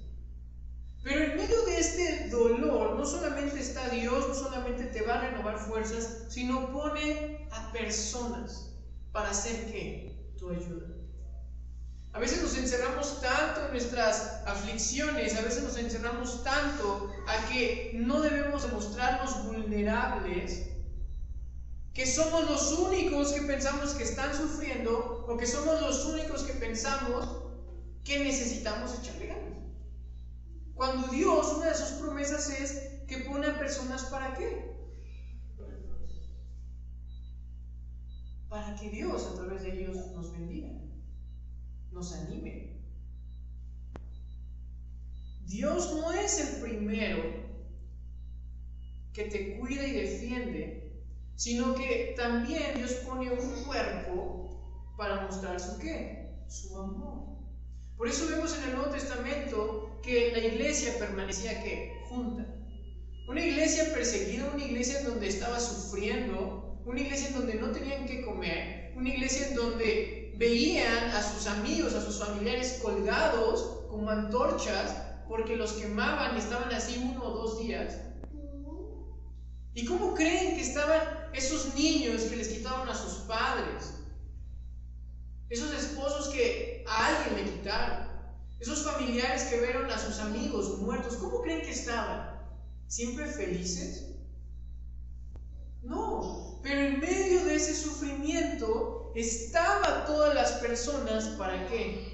Speaker 1: Pero en medio de este dolor no solamente está Dios, no solamente te va a renovar fuerzas, sino pone a personas para hacer ¿qué? Tu ayuda. A veces nos encerramos tanto en nuestras aflicciones, a veces nos encerramos tanto a que no debemos mostrarnos vulnerables, que somos los únicos que pensamos que están sufriendo o que somos los únicos que pensamos que necesitamos echarle ganas. Cuando Dios, una de sus promesas es que pone a personas ¿para qué? Para que Dios a través de ellos nos bendiga, nos anime. Dios no es el primero que te cuida y defiende, sino que también Dios pone un cuerpo para mostrar su ¿qué? Su amor. Por eso vemos en el Nuevo Testamento que la iglesia permanecía ¿qué? Junta. Una iglesia perseguida, una iglesia en donde estaba sufriendo, una iglesia en donde no tenían que comer, una iglesia en donde veían a sus amigos, a sus familiares colgados como antorchas porque los quemaban y estaban así 1 o 2 días. ¿Y cómo creen que estaban esos niños que les quitaban a sus padres? Esos esposos que a alguien le quitaron, esos familiares que vieron a sus amigos muertos, ¿cómo creen que estaban? ¿Siempre felices? No, pero en medio de ese sufrimiento estaban todas las personas ¿para qué?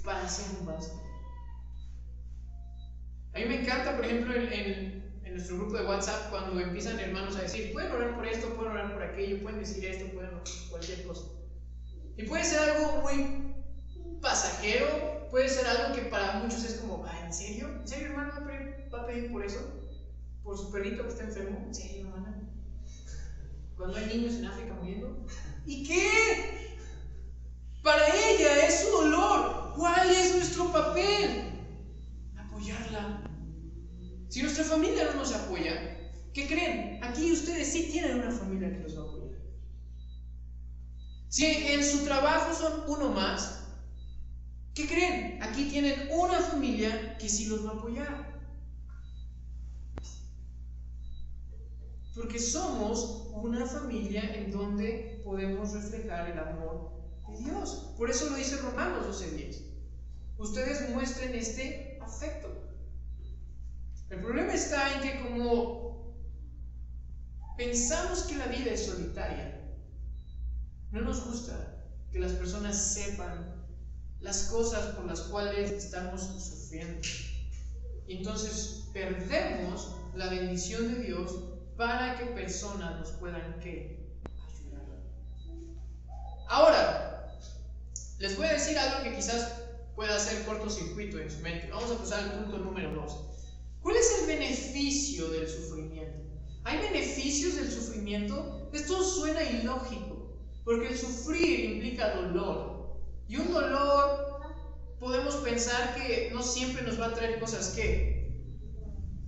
Speaker 1: Para hacer un básico. A mí me encanta, por ejemplo, en nuestro grupo de WhatsApp, cuando empiezan hermanos a decir, pueden orar por esto, pueden orar por aquello, pueden decir esto, pueden cualquier cosa. Y puede ser algo muy pasajero, puede ser algo que para muchos es como, ¿en serio? ¿En serio, hermano, va a pedir por eso? ¿Por su perrito que está enfermo? ¿En serio, hermana? ¿Cuando hay niños en África muriendo? ¿Y qué? Para ella es su dolor. ¿Cuál es nuestro papel? Apoyarla. Si nuestra familia no nos apoya, ¿qué creen? Aquí ustedes sí tienen una familia que los va a apoyar. Si en su trabajo son uno más, ¿qué creen? Aquí tienen una familia que sí los va a apoyar. Porque somos una familia en donde podemos reflejar el amor de Dios. Por eso lo dice Romanos 12:10. Ustedes muestren este afecto. El problema está en que como pensamos que la vida es solitaria, no nos gusta que las personas sepan las cosas por las cuales estamos sufriendo. Y entonces perdemos la bendición de Dios para que personas nos puedan ¿qué? Ayudar. Ahora, les voy a decir algo que quizás pueda hacer cortocircuito en su mente. Vamos a pasar al punto número 2. ¿Cuál es el beneficio del sufrimiento? ¿Hay beneficios del sufrimiento? Esto suena ilógico, porque el sufrir implica dolor. Y un dolor podemos pensar que no siempre nos va a traer cosas ¿qué?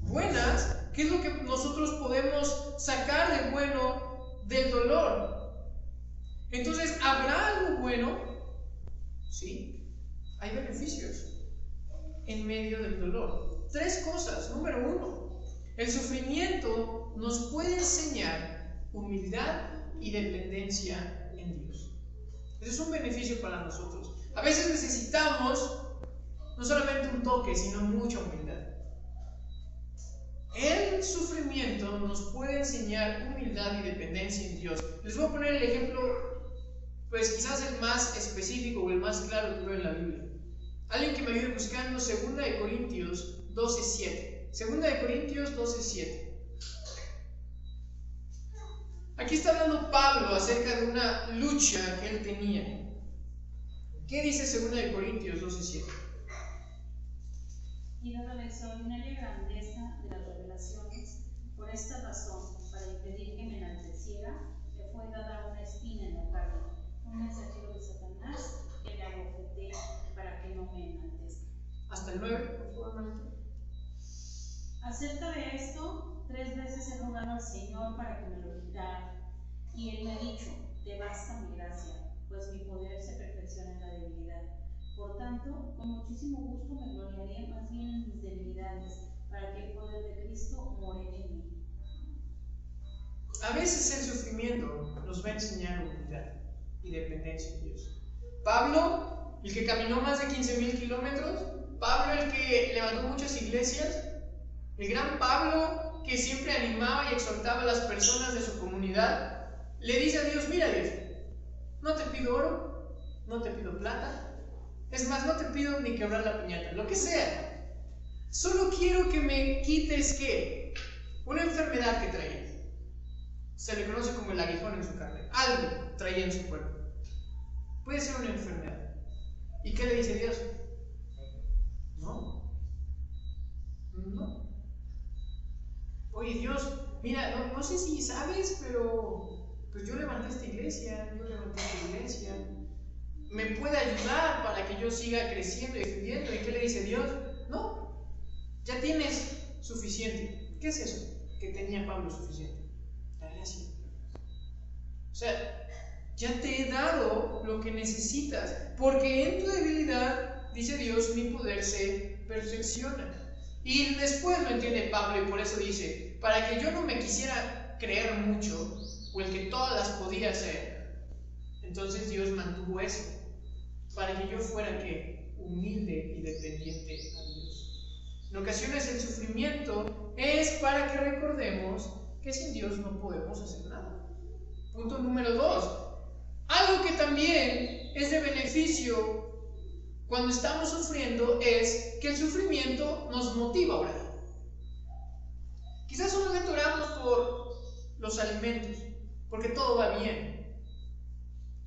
Speaker 1: Buenas. ¿Qué es lo que nosotros podemos sacar de bueno del dolor? Entonces, ¿habrá algo bueno? Sí, hay beneficios en medio del dolor. 3 cosas. Número 1, el sufrimiento nos puede enseñar humildad y dependencia en Dios. Ese es un beneficio para nosotros. A veces necesitamos no solamente un toque, sino mucha humildad. El sufrimiento nos puede enseñar humildad y dependencia en Dios. Les voy a poner el ejemplo, pues quizás el más específico o el más claro que veo en la Biblia. Alguien que me ayude buscando 2 Corintios 12:7. 2 Corintios 12:7. Aquí está hablando Pablo acerca de una lucha que él tenía. ¿Qué dice 2 Corintios 12:7?
Speaker 2: Y dada la extraordinaria grandeza de las revelaciones, por esta razón, para impedir que me enalteciera, me fue dada una espina en la carne, un mensajero de Satanás que me abofeté para que no me enaltezca.
Speaker 1: Hasta el 9, por favor, hermanito.
Speaker 2: Acerca de esto, 3 veces he rogado al Señor para que me lo quitara, y Él me ha dicho, te basta mi gracia, pues mi poder se perfecciona en la debilidad. Por tanto, con muchísimo gusto me gloriaré más bien en mis debilidades, para que el poder de Cristo more en mí.
Speaker 1: A veces el sufrimiento nos va a enseñar humildad y dependencia en Dios. Pablo, el que caminó más de 15,000 kilómetros, Pablo, el que levantó muchas iglesias, el gran Pablo, que siempre animaba y exhortaba a las personas de su comunidad, le dice a Dios, mira Dios, no te pido oro, no te pido plata, es más, no te pido ni quebrar la piñata, lo que sea. Solo quiero que me quites, ¿qué? Una enfermedad que traía. Se le conoce como el aguijón en su carne. Algo traía en su cuerpo. Puede ser una enfermedad. ¿Y qué le dice Dios? No. y Dios, mira, no sé si sabes, pero pues yo levanté esta iglesia, me puede ayudar para que yo siga creciendo y extendiendo. ¿Y qué le dice Dios? No, ya tienes suficiente. ¿Qué es eso que tenía Pablo suficiente? La gracia. O sea, ya te he dado lo que necesitas, porque en tu debilidad, dice Dios, mi poder se perfecciona. Y después lo entiende Pablo y por eso dice, para que yo no me quisiera creer mucho, o el que todas las podía hacer, entonces Dios mantuvo eso, para que yo fuera ¿qué? Humilde y dependiente a Dios. En ocasiones el sufrimiento es para que recordemos que sin Dios no podemos hacer nada. Punto número 2. Algo que también es de beneficio cuando estamos sufriendo es que el sufrimiento nos motiva a orar. Quizás solamente oramos por los alimentos, porque todo va bien.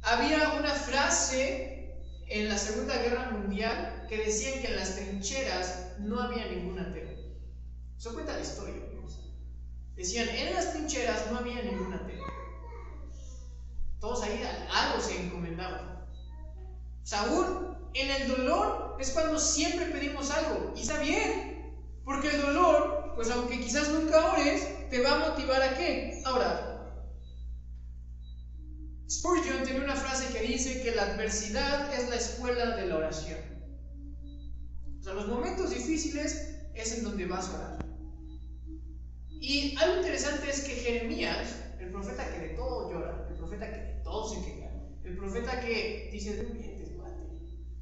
Speaker 1: Había una frase en la Segunda Guerra Mundial que decían que en las trincheras no había ningún ateo. Eso cuenta la historia. Decían, en las trincheras no había ningún ateo. Todos ahí algo se encomendaban. Saúl, en el dolor es cuando siempre pedimos algo. Y está bien, porque el dolor, pues aunque quizás nunca ores, te va a motivar ¿a qué? A orar. Spurgeon tiene una frase que dice que la adversidad es la escuela de la oración. O sea, los momentos difíciles es en donde vas a orar. Y algo interesante es que Jeremías, el profeta que de todo llora, el profeta que de todo se queja, el profeta que dice, no mientes, cuate.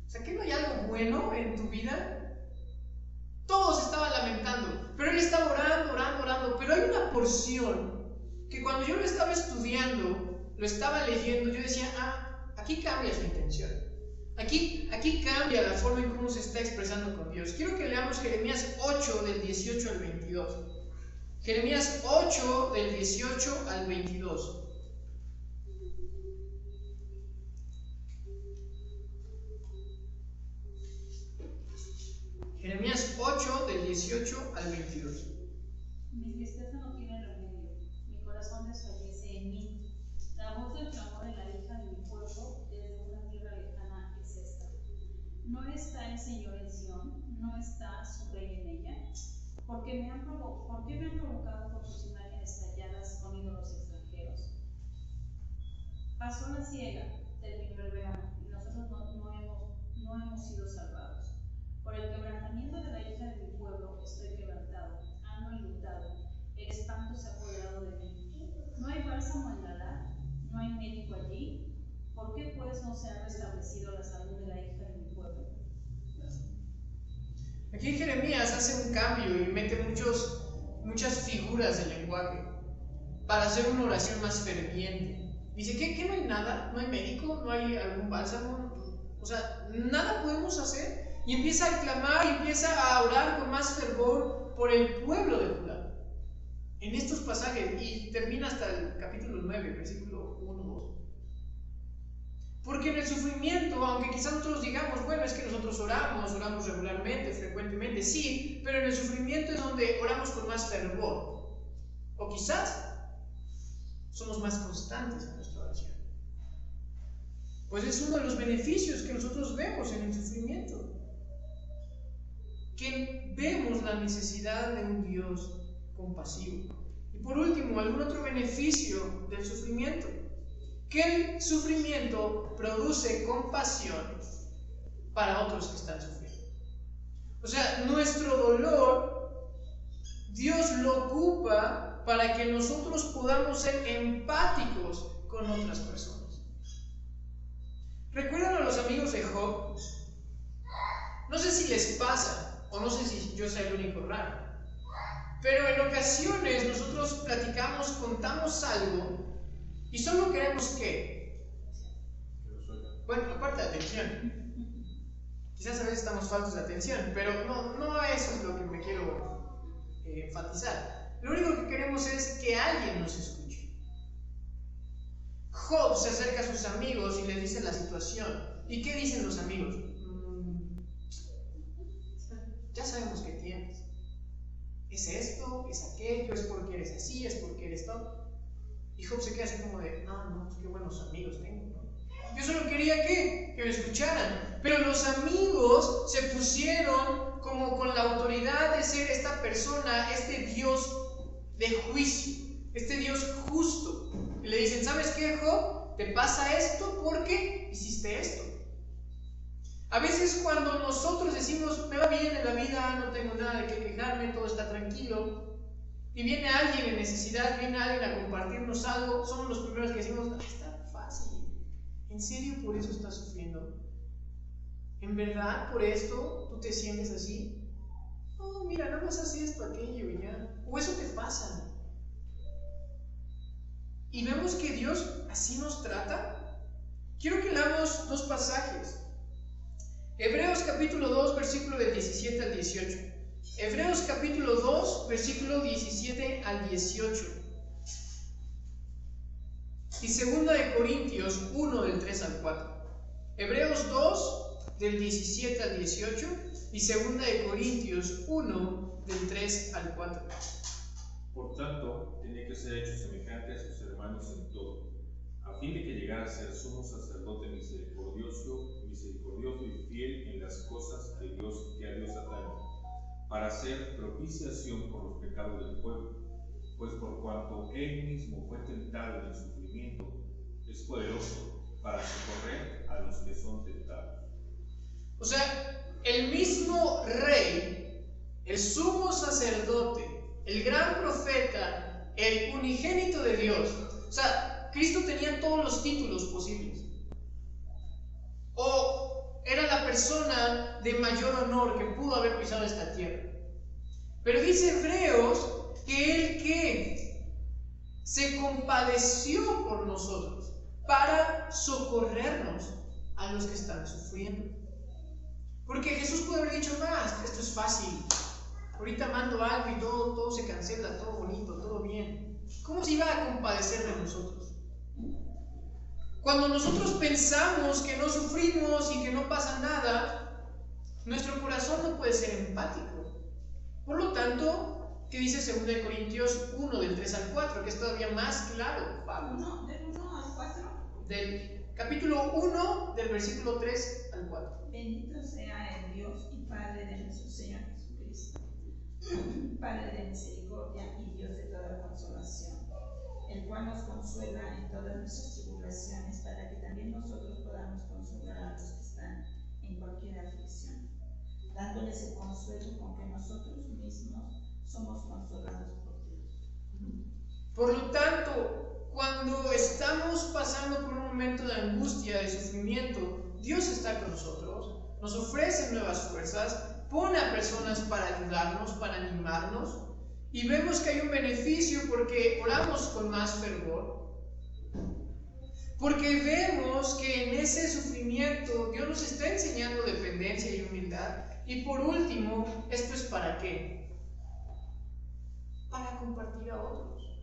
Speaker 1: O sea, ¿que no hay algo bueno en tu vida? Todos estaban lamentando, pero él estaba orando, pero hay una porción que cuando yo lo estaba estudiando, lo estaba leyendo, yo decía, aquí cambia su intención. Aquí cambia la forma en cómo se está expresando con Dios. Quiero que leamos Jeremías 8 del 18 al 22. Jeremías 8 del 18 al 22. Jeremías 8 del 18 al 22.
Speaker 2: Mi tristeza no tiene remedio, mi corazón desfallece en mí. La voz del clamor de la hija de mi pueblo desde una tierra lejana es esta. ¿No está el Señor en Sión? ¿No está su rey en ella? ¿Por qué me han provocado por sus imágenes talladas con ídolos extranjeros? Pasó la siega, terminó el verano, y nosotros no hemos sido salvados. Por el quebrantamiento de la hija de mi pueblo estoy quebrantado, ando enlutado, el espanto se ha apoderado de mí. ¿No hay bálsamo en Galaad? ¿No hay médico allí? ¿Por qué pues no se ha restablecido la salud de la hija de mi pueblo?
Speaker 1: Aquí Jeremías hace un cambio y mete muchas figuras de lenguaje para hacer una oración más ferviente. Dice, ¿qué no hay nada? ¿No hay médico? ¿No hay algún bálsamo? O sea, nada podemos hacer. Y empieza a clamar y empieza a orar con más fervor por el pueblo de Judá. En estos pasajes, y termina hasta el capítulo 9, versículo 1-2. Porque en el sufrimiento, aunque quizás nosotros digamos, bueno, es que nosotros oramos regularmente, frecuentemente, sí, pero en el sufrimiento es donde oramos con más fervor. O quizás somos más constantes en nuestra oración. Pues es uno de los beneficios que nosotros vemos en el sufrimiento. Que vemos la necesidad de un Dios compasivo. Y por último, algún otro beneficio del sufrimiento. Que el sufrimiento produce compasión para otros que están sufriendo. O sea, nuestro dolor, Dios lo ocupa para que nosotros podamos ser empáticos con otras personas. ¿Recuerdan a los amigos de Job? No sé si les pasa, o no sé si yo soy el único raro, pero en ocasiones nosotros platicamos, contamos algo y solo queremos ¿qué? Bueno, aparte de atención. Quizás a veces estamos faltos de atención, pero no eso es lo que me quiero enfatizar. Lo único que queremos es que alguien nos escuche. Job se acerca a sus amigos y les dice la situación. ¿Y qué dicen los amigos? Ya sabemos qué tienes. es esto, es aquello, es porque eres así, es porque eres todo. Y Job se queda así como de, no, pues qué buenos amigos tengo, ¿no? Yo solo quería que me escucharan, pero los amigos se pusieron como con la autoridad de ser esta persona, este Dios de juicio, este Dios justo. Y le dicen, ¿sabes qué, Job? Te pasa esto porque hiciste esto. A veces cuando nosotros decimos, me va bien en la vida, no tengo nada de qué quejarme, todo está tranquilo, y viene alguien en necesidad, viene alguien a compartirnos algo, somos los primeros que decimos, está fácil. ¿En serio por eso estás sufriendo? ¿En verdad por esto tú te sientes así? No, mira, nada más haces esto, aquello y ya. O eso te pasa. Y vemos que Dios así nos trata. Quiero que leamos dos pasajes. Hebreos capítulo 2, versículo del 17 al 18. Hebreos capítulo 2, versículo 17 al 18. Y 2 de Corintios 1, del 3 al 4. Hebreos 2, del 17 al 18. Y 2 de Corintios 1, del 3 al 4.
Speaker 5: Por tanto, tenía que ser hecho semejante a sus hermanos en todo, a fin de que llegara a ser sumo sacerdote misericordioso y fiel en las cosas que a Dios atañe, para hacer propiciación por los pecados del pueblo, pues por cuanto él mismo fue tentado en el sufrimiento, es poderoso para socorrer a los que son tentados.
Speaker 1: O sea, el mismo rey, el sumo sacerdote, el gran profeta, el unigénito de Dios, o sea, Cristo tenía todos los títulos posibles. O era la persona de mayor honor que pudo haber pisado esta tierra. Pero dice Hebreos que Él que se compadeció por nosotros para socorrernos a los que están sufriendo. Porque Jesús puede haber dicho, esto es fácil. Ahorita mando algo y todo se cancela, todo bonito, todo bien. ¿Cómo se iba a compadecer de nosotros? Cuando nosotros pensamos que no sufrimos y que no pasa nada, nuestro corazón no puede ser empático. Por lo tanto, ¿qué dice 2 de Corintios 1, del 3 al 4? Que es todavía más claro, Pablo.
Speaker 2: No, del 1 al 4.
Speaker 1: Del capítulo 1, del versículo 3 al 4.
Speaker 2: Bendito sea el Dios y Padre de nuestro Señor Jesucristo, Padre de misericordia y Dios de toda consolación, el cual nos consuela en todas nuestras tribulaciones, para que también nosotros podamos consolar a los que están en cualquier aflicción, dándoles el consuelo con que nosotros mismos somos consolados por Dios.
Speaker 1: Por lo tanto, cuando estamos pasando por un momento de angustia, de sufrimiento, Dios está con nosotros, nos ofrece nuevas fuerzas, pone a personas para ayudarnos, para animarnos, y vemos que hay un beneficio porque oramos con más fervor, porque vemos que en ese sufrimiento Dios nos está enseñando dependencia y humildad. Y por último, ¿esto es para qué? Para compartir a otros.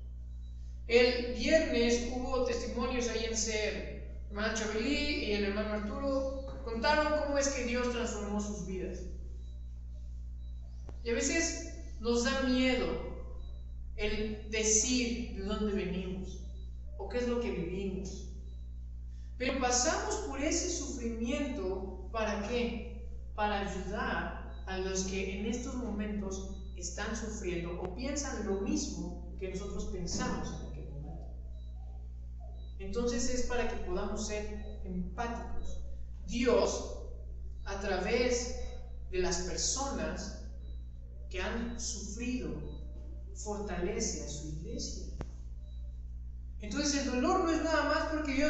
Speaker 1: El viernes hubo testimonios ahí en SER. La hermana Chabelí y el hermano Arturo contaron cómo es que Dios transformó sus vidas. Y a veces nos da miedo el decir de dónde venimos o qué es lo que vivimos. Pero pasamos por ese sufrimiento, ¿para qué? Para ayudar a los que en estos momentos están sufriendo o piensan lo mismo que nosotros pensamos en aquel momento. Entonces es para que podamos ser empáticos. Dios, a través de las personas que han sufrido, fortalece a su iglesia. Entonces el dolor no es nada más porque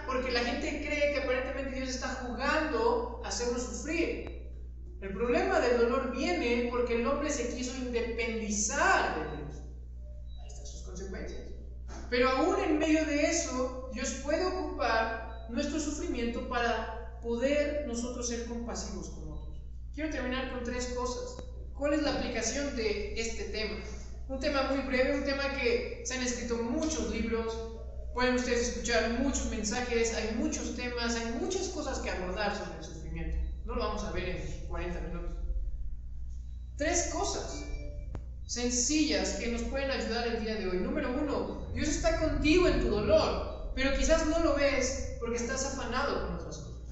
Speaker 1: porque la gente cree que aparentemente Dios está jugando a hacernos sufrir. El problema del dolor viene porque el hombre se quiso independizar de Dios. Ahí están sus consecuencias. Pero aún en medio de eso, Dios puede ocupar nuestro sufrimiento para poder nosotros ser compasivos con otros. Quiero terminar con 3 cosas. ¿Cuál es la aplicación de este tema? Un tema muy breve, un tema que se han escrito muchos libros, pueden ustedes escuchar muchos mensajes, hay muchos temas, hay muchas cosas que abordar sobre el sufrimiento. No lo vamos a ver en 40 minutos. 3 cosas. sencillas que nos pueden ayudar el día de hoy. Número 1, Dios está contigo en tu dolor, pero quizás no lo ves porque estás afanado con otras cosas.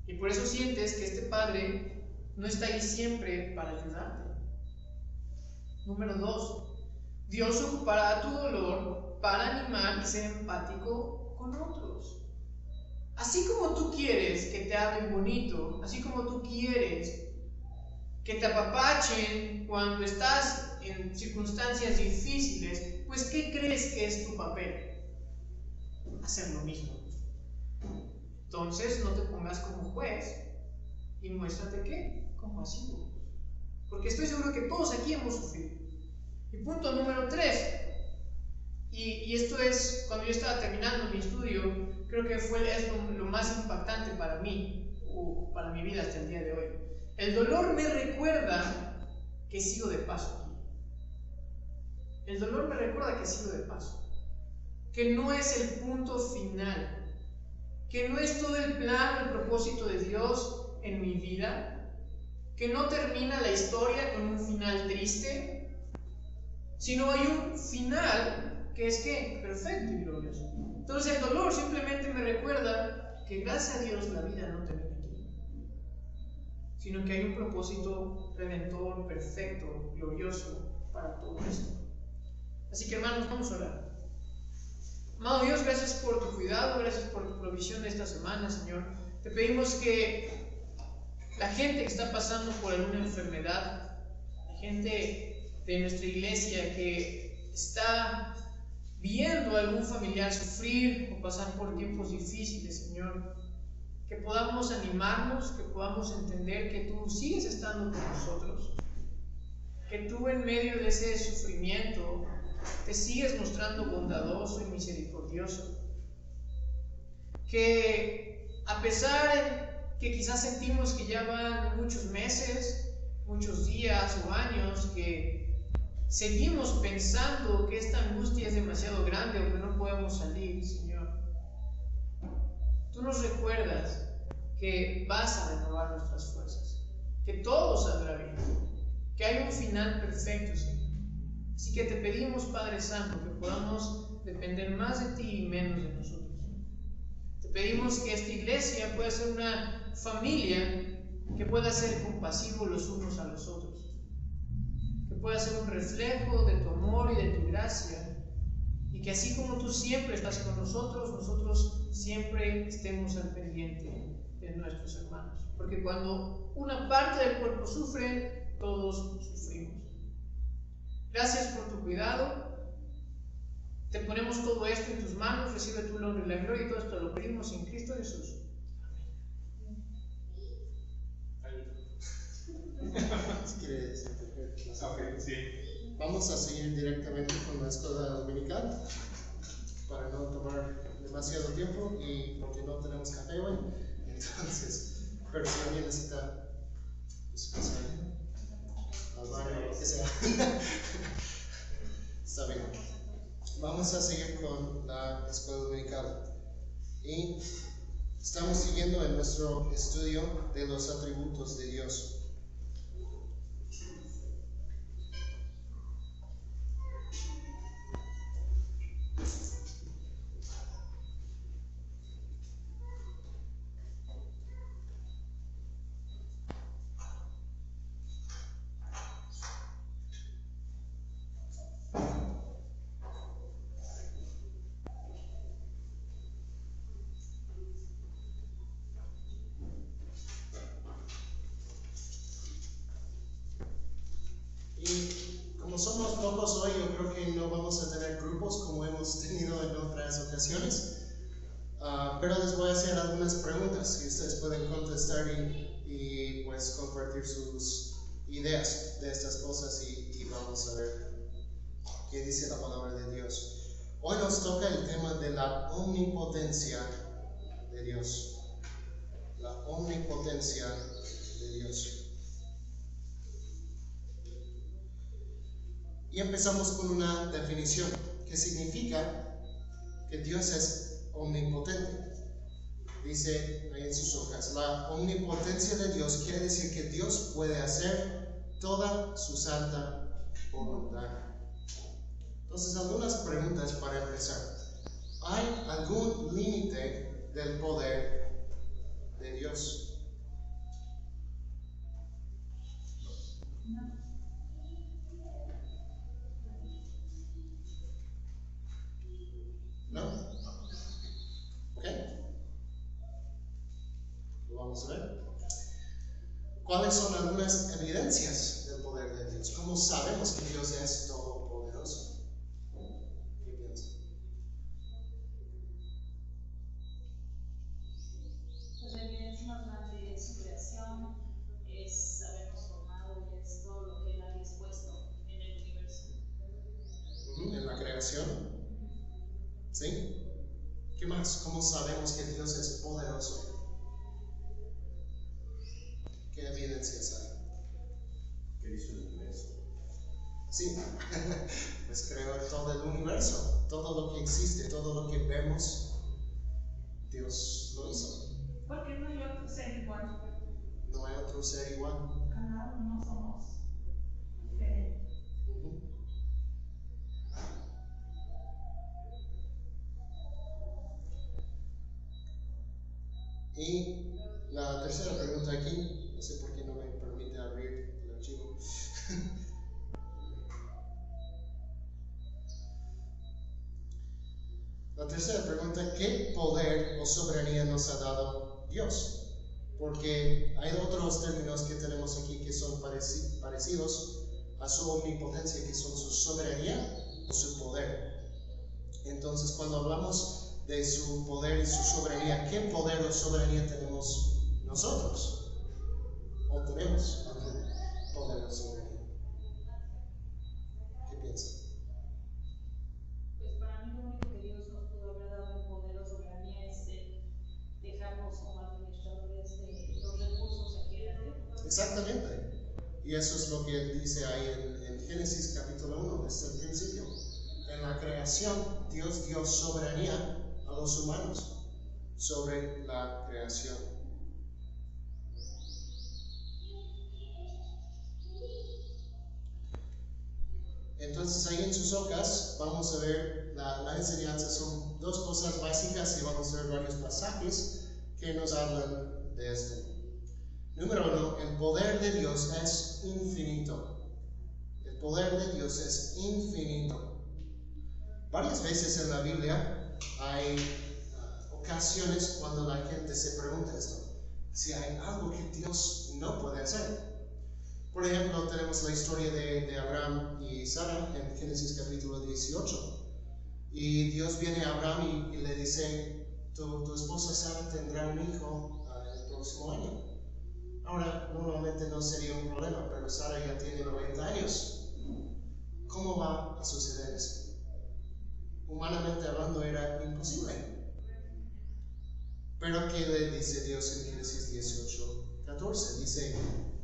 Speaker 1: Y por eso sientes que este Padre no está ahí siempre para ayudarte. Número 2, Dios ocupará tu dolor para animar y ser empático con otros. Así como tú quieres que te hablen bonito, así como tú quieres que te apapachen cuando estás en circunstancias difíciles, pues ¿qué crees que es tu papel? Hacer lo mismo. Entonces no te pongas como juez y muéstrate ¿qué? Compasivo. Porque estoy seguro que todos aquí hemos sufrido. Y punto número 3, y esto es cuando yo estaba terminando mi estudio, creo que es lo más impactante para mí, o para mi vida hasta el día de hoy. El dolor me recuerda que sigo de paso aquí. El dolor me recuerda que sigo de paso, que no es el punto final, que no es todo el plan o el propósito de Dios en mi vida, que no termina la historia con un final triste, sino hay un final que es ¿qué? Perfecto y glorioso. Entonces el dolor simplemente me recuerda que gracias a Dios la vida no termina aquí, sino que hay un propósito redentor, perfecto, glorioso para todo esto. Así que hermanos, vamos a orar. Amado Dios, gracias por tu cuidado, gracias por tu provisión de esta semana, Señor. Te pedimos que la gente que está pasando por alguna enfermedad, la gente de nuestra iglesia que está viendo a algún familiar sufrir o pasar por tiempos difíciles, Señor, que podamos animarnos, que podamos entender que tú sigues estando con nosotros, que tú en medio de ese sufrimiento te sigues mostrando bondadoso y misericordioso, que a pesar que quizás sentimos que ya van muchos meses, muchos días o años, que seguimos pensando que esta angustia es demasiado grande o que no podemos salir, Señor, tú nos recuerdas que vas a renovar nuestras fuerzas, que todo saldrá bien, que hay un final perfecto, Señor. Así que te pedimos, Padre Santo, que podamos depender más de ti y menos de nosotros. Te pedimos que esta iglesia pueda ser una familia que pueda ser compasivo los unos a los otros, que pueda ser un reflejo de tu amor y de tu gracia, y que así como tú siempre estás con nosotros, nosotros siempre estemos al pendiente de nuestros hermanos. Porque cuando una parte del cuerpo sufre, todos sufrimos. Gracias por tu cuidado. Te ponemos todo esto en tus manos. Recibe tu honor y la gloria, y todo esto lo pedimos en Cristo Jesús.
Speaker 4: Vamos a seguir directamente con la escuela dominical para no tomar demasiado tiempo y porque no tenemos café hoy. Entonces, pero si alguien necesita al baño o lo que sea, está bien. Vamos a seguir con la escuela dominical y estamos siguiendo en nuestro estudio de los atributos de Dios. Somos pocos hoy, yo creo que no vamos a tener grupos como hemos tenido en otras ocasiones, pero les voy a hacer algunas preguntas y ustedes pueden contestar y pues compartir sus ideas de estas cosas y vamos a ver qué dice la palabra de Dios. Hoy nos toca el tema de la omnipotencia de Dios. La omnipotencia de Dios. Y empezamos con una definición que significa que Dios es omnipotente. Dice ahí en sus hojas, la omnipotencia de Dios quiere decir que Dios puede hacer toda su santa voluntad. Entonces, algunas preguntas para empezar. ¿Hay algún límite del poder de Dios? ¿No? ¿Ok? Lo vamos a ver. ¿Cuáles son algunas evidencias del poder de Dios? ¿Cómo sabemos que Dios es todopoderoso? ¿Qué piensan?
Speaker 2: Pues la evidencia más grande de su creación es habernos formado y es todo lo que Él ha dispuesto en el universo.
Speaker 4: En la creación. ¿Sí? ¿Qué más? ¿Cómo sabemos que Dios es poderoso? ¿Qué evidencias hay?
Speaker 5: ¿Qué hizo el universo?
Speaker 4: Sí, pues creó todo el universo, todo lo que existe, todo lo que vemos, Dios lo hizo.
Speaker 2: Porque no hay otro ser igual.
Speaker 4: No hay otro ser igual.
Speaker 2: Cada uno somos diferentes.
Speaker 4: Y la tercera pregunta aquí, no sé por qué no me permite abrir el archivo. La tercera pregunta, ¿qué poder o soberanía nos ha dado Dios? Porque hay otros términos que tenemos aquí que son parecidos a su omnipotencia, que son su soberanía o su poder. Entonces, cuando hablamos de su poder y su soberanía, ¿qué poder o soberanía tenemos nosotros? ¿O tenemos algún poder o soberanía? ¿Qué piensan?
Speaker 2: Pues para mí lo único que Dios nos pudo haber dado en poder o soberanía es dejarnos como administradores de los recursos aquí en la tierra.
Speaker 4: Exactamente. Y eso es lo que él dice ahí en Génesis capítulo 1, desde el principio. En la creación, Dios dio soberanía a los humanos sobre la creación. Entonces ahí en sus hojas vamos a ver la enseñanza. Son dos cosas básicas y vamos a ver varios pasajes que nos hablan de esto. Número 1, el poder de Dios es infinito. El poder de Dios es infinito. Varias veces en la Biblia hay ocasiones cuando la gente se pregunta esto, si hay algo que Dios no puede hacer. Por ejemplo, tenemos la historia de Abraham y Sara en Génesis capítulo 18. Y Dios viene a Abraham y le dice, tu esposa Sara tendrá un hijo el próximo año. Ahora, normalmente no sería un problema, pero Sara ya tiene 90 años. ¿Cómo va a suceder eso? Humanamente hablando era imposible. Pero ¿qué le dice Dios en Génesis 18:14? Dice,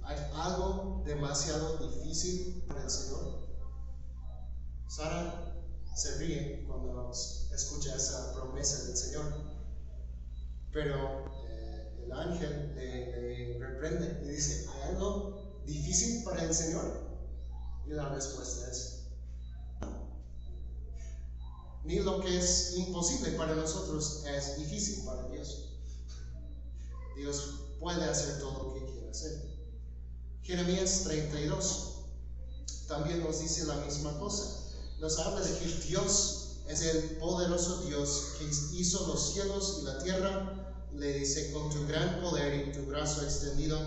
Speaker 4: ¿hay algo demasiado difícil para el Señor? Sara se ríe cuando escucha esa promesa del Señor. Pero el ángel le reprende y dice, ¿hay algo difícil para el Señor? Y la respuesta es, no. Ni lo que es imposible para nosotros es difícil para Dios. Dios puede hacer todo lo que quiera hacer. Jeremías 32 también nos dice la misma cosa. Nos habla de que Dios es el poderoso Dios que hizo los cielos y la tierra. Le dice, con tu gran poder y tu brazo extendido,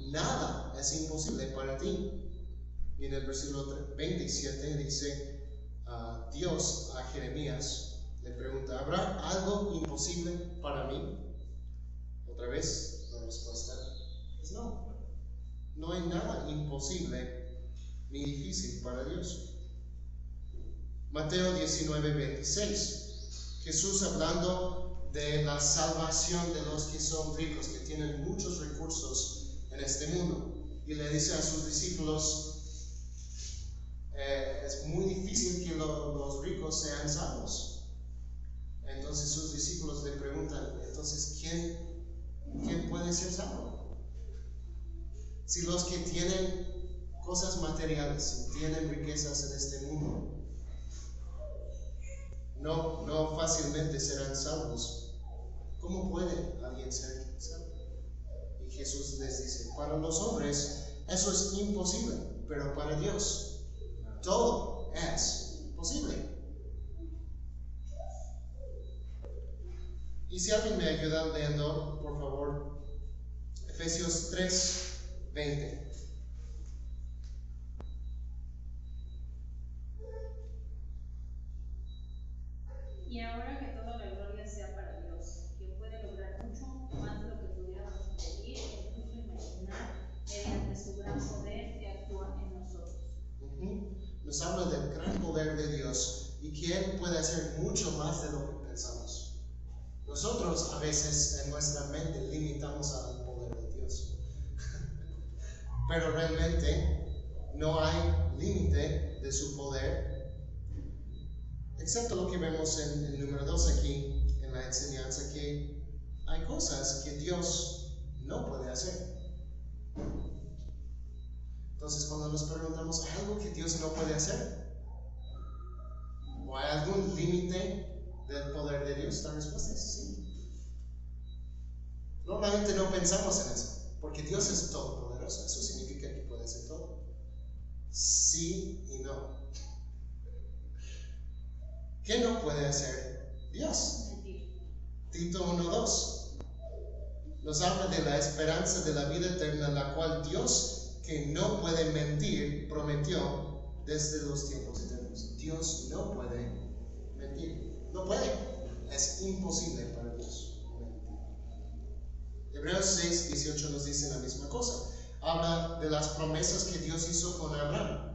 Speaker 4: nada es imposible para ti. Y en el versículo 27 dice, Dios a Jeremías le pregunta, ¿habrá algo imposible para mí? Otra vez la respuesta es no. No hay nada imposible ni difícil para Dios. Mateo 19:26. Jesús hablando de la salvación de los que son ricos, que tienen muchos recursos en este mundo. Y le dice a sus discípulos, es muy difícil que los ricos sean salvos. Entonces sus discípulos le preguntan, entonces, ¿quién puede ser salvo? Si los que tienen cosas materiales, si tienen riquezas en este mundo, no fácilmente serán salvos. ¿Cómo puede alguien ser salvo? Y Jesús les dice, para los hombres eso es imposible, pero para Dios todo es posible. Y si alguien me ayuda leyendo, por favor, Efesios 3:20.
Speaker 2: Y ahora que toda la gloria sea para Dios, quien puede lograr mucho más de lo que pudiéramos pedir o incluso imaginar, mediante su gran poder que actúa en nosotros.
Speaker 4: Nos habla del gran poder de Dios y que Él puede hacer mucho más de lo que pensamos. Nosotros a veces en nuestra mente limitamos al poder de Dios, pero realmente no hay límite de su poder, excepto lo que vemos en el número 2 aquí, en la enseñanza, que hay cosas que Dios no puede hacer. Entonces, cuando nos preguntamos, ¿hay algo que Dios no puede hacer? ¿O hay algún límite del poder de Dios? La respuesta es sí. Normalmente no pensamos en eso, porque Dios es todopoderoso. Eso significa que puede hacer todo. Sí y no. ¿Qué no puede hacer Dios? Tito 1:2 nos habla de la esperanza de la vida eterna, la cual Dios, que no puede mentir, prometió desde los tiempos eternos. Dios no puede mentir. No puede. Es imposible para Dios mentir. Hebreos 6:18 nos dice la misma cosa. Habla de las promesas que Dios hizo con Abraham.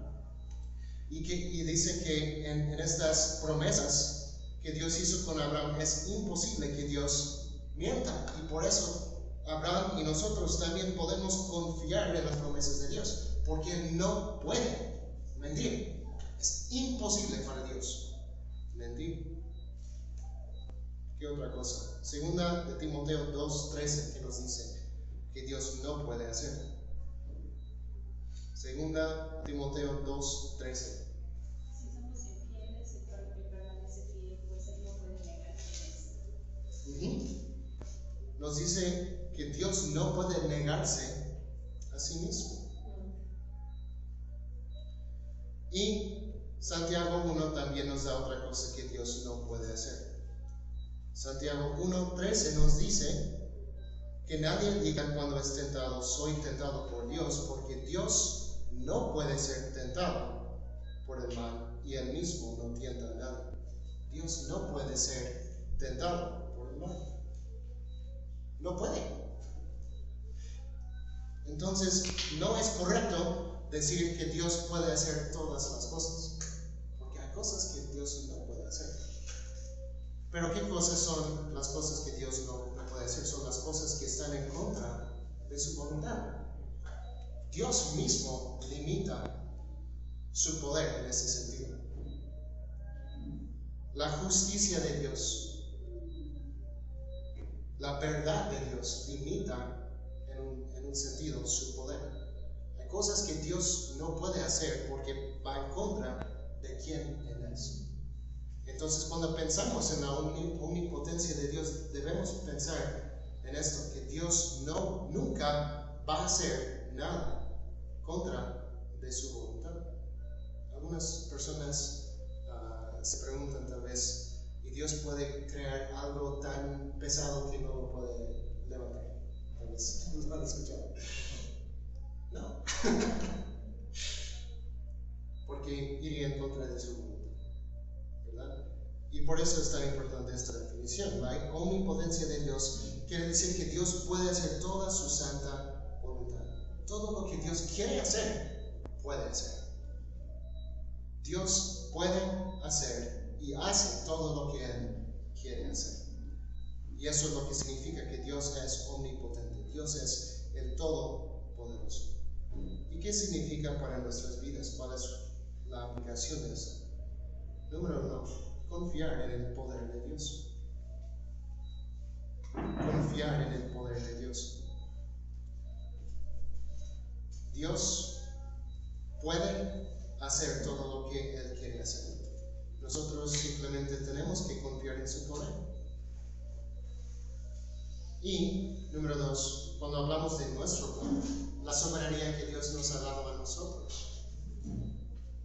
Speaker 4: Y dice que en estas promesas que Dios hizo con Abraham es imposible que Dios mienta. Y por eso Abraham y nosotros también podemos confiar en las promesas de Dios, porque Él no puede mentir. Es imposible para Dios mentir. ¿Qué otra cosa? Segunda de Timoteo 2:13, que nos dice que Dios no puede hacer. Segunda Timoteo 2:13.
Speaker 2: Si somos infieles, el que permanece fiel, pues Él no puede negar quién es.
Speaker 4: Nos dice que Dios no puede negarse a sí mismo. Y Santiago 1 también nos da otra cosa que Dios no puede hacer. Santiago 1:13 nos dice que nadie diga cuando es tentado, soy tentado por Dios, porque Dios no puede ser tentado por el mal y Él mismo no tienta a nadie. Dios no puede ser tentado por el mal. No puede. Entonces, no es correcto decir que Dios puede hacer todas las cosas, porque hay cosas que Dios no puede hacer. Pero ¿qué cosas son las cosas que Dios no puede hacer? Son las cosas que están en contra de su voluntad. Dios mismo limita su poder en ese sentido. La justicia de Dios, la verdad de Dios limita en un sentido su poder. Hay cosas que Dios no puede hacer porque va en contra de quién Él es. Entonces, cuando pensamos en la omnipotencia de Dios, debemos pensar en esto, que Dios nunca va a hacer nada contra de su voluntad. Algunas personas se preguntan tal vez, ¿y Dios puede crear algo tan pesado que no lo puede levantar? Tal vez lo han escuchado. No. Porque iría en contra de su voluntad, ¿verdad? Y por eso es tan importante esta definición. La omnipotencia de Dios quiere decir que Dios puede hacer toda su santa voluntad. Todo lo que Dios quiere hacer, puede hacer. Dios puede hacer y hace todo lo que Él quiere hacer. Y eso es lo que significa que Dios es omnipotente. Dios es el Todopoderoso. ¿Y qué significa para nuestras vidas? ¿Cuál es la aplicación de eso? Número 1, confiar en el poder de Dios. Confiar en el poder de Dios. Dios puede hacer todo lo que Él quiere hacer. Nosotros simplemente tenemos que confiar en su poder. Y, número 2, cuando hablamos de nuestro poder, la soberanía que Dios nos ha dado a nosotros,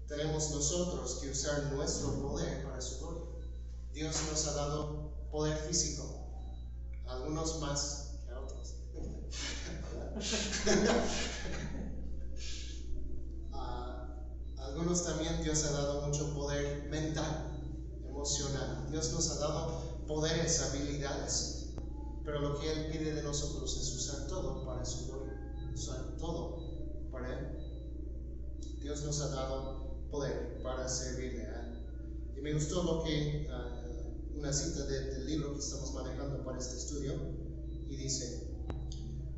Speaker 4: tenemos nosotros que usar nuestro poder para su gloria. Dios nos ha dado poder físico, algunos más que a otros. Algunos también Dios ha dado mucho poder mental, emocional. Dios nos ha dado poderes, habilidades, pero lo que Él pide de nosotros es usar todo para su gloria, usar todo para Él. Dios nos ha dado poder para servirle a Él. Y me gustó lo que una cita del libro que estamos manejando para este estudio, y dice: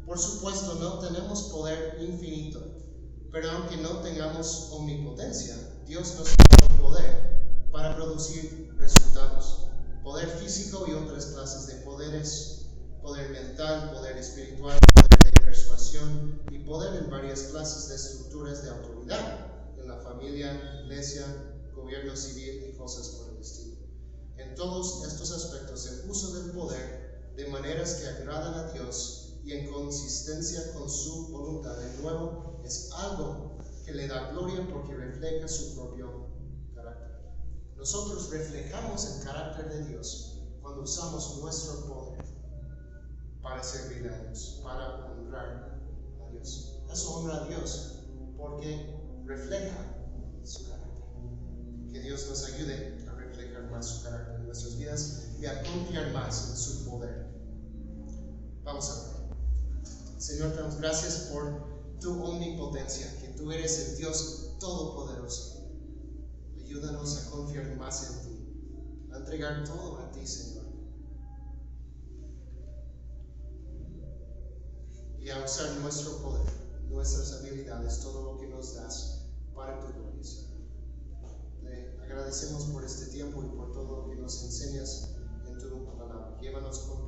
Speaker 4: por supuesto no tenemos poder infinito, pero aunque no tengamos omnipotencia, Dios nos ha dado poder para producir resultados, poder físico y otras clases de poderes, poder mental, poder espiritual, poder de persuasión y poder en varias clases de estructuras de autoridad, en la familia, iglesia, gobierno civil y cosas por el estilo. En todos estos aspectos, el uso del poder de maneras que agradan a Dios y en consistencia con su voluntad, de nuevo, es algo que le da gloria porque refleja su propio carácter. Nosotros reflejamos el carácter de Dios cuando usamos nuestro poder para servir a Dios, para honrar a Dios. Eso honra a Dios porque refleja su carácter. Que Dios nos ayude a reflejar más su carácter en nuestras vidas y a confiar más en su poder. Vamos a ver. Señor, te damos gracias por tu omnipotencia, que tú eres el Dios todopoderoso. Ayúdanos a confiar más en ti, a entregar todo a ti, Señor, y a usar nuestro poder, nuestras habilidades, todo lo que nos das para tu gloria, Señor. Te agradecemos por este tiempo y por todo lo que nos enseñas en tu palabra. Llévanos con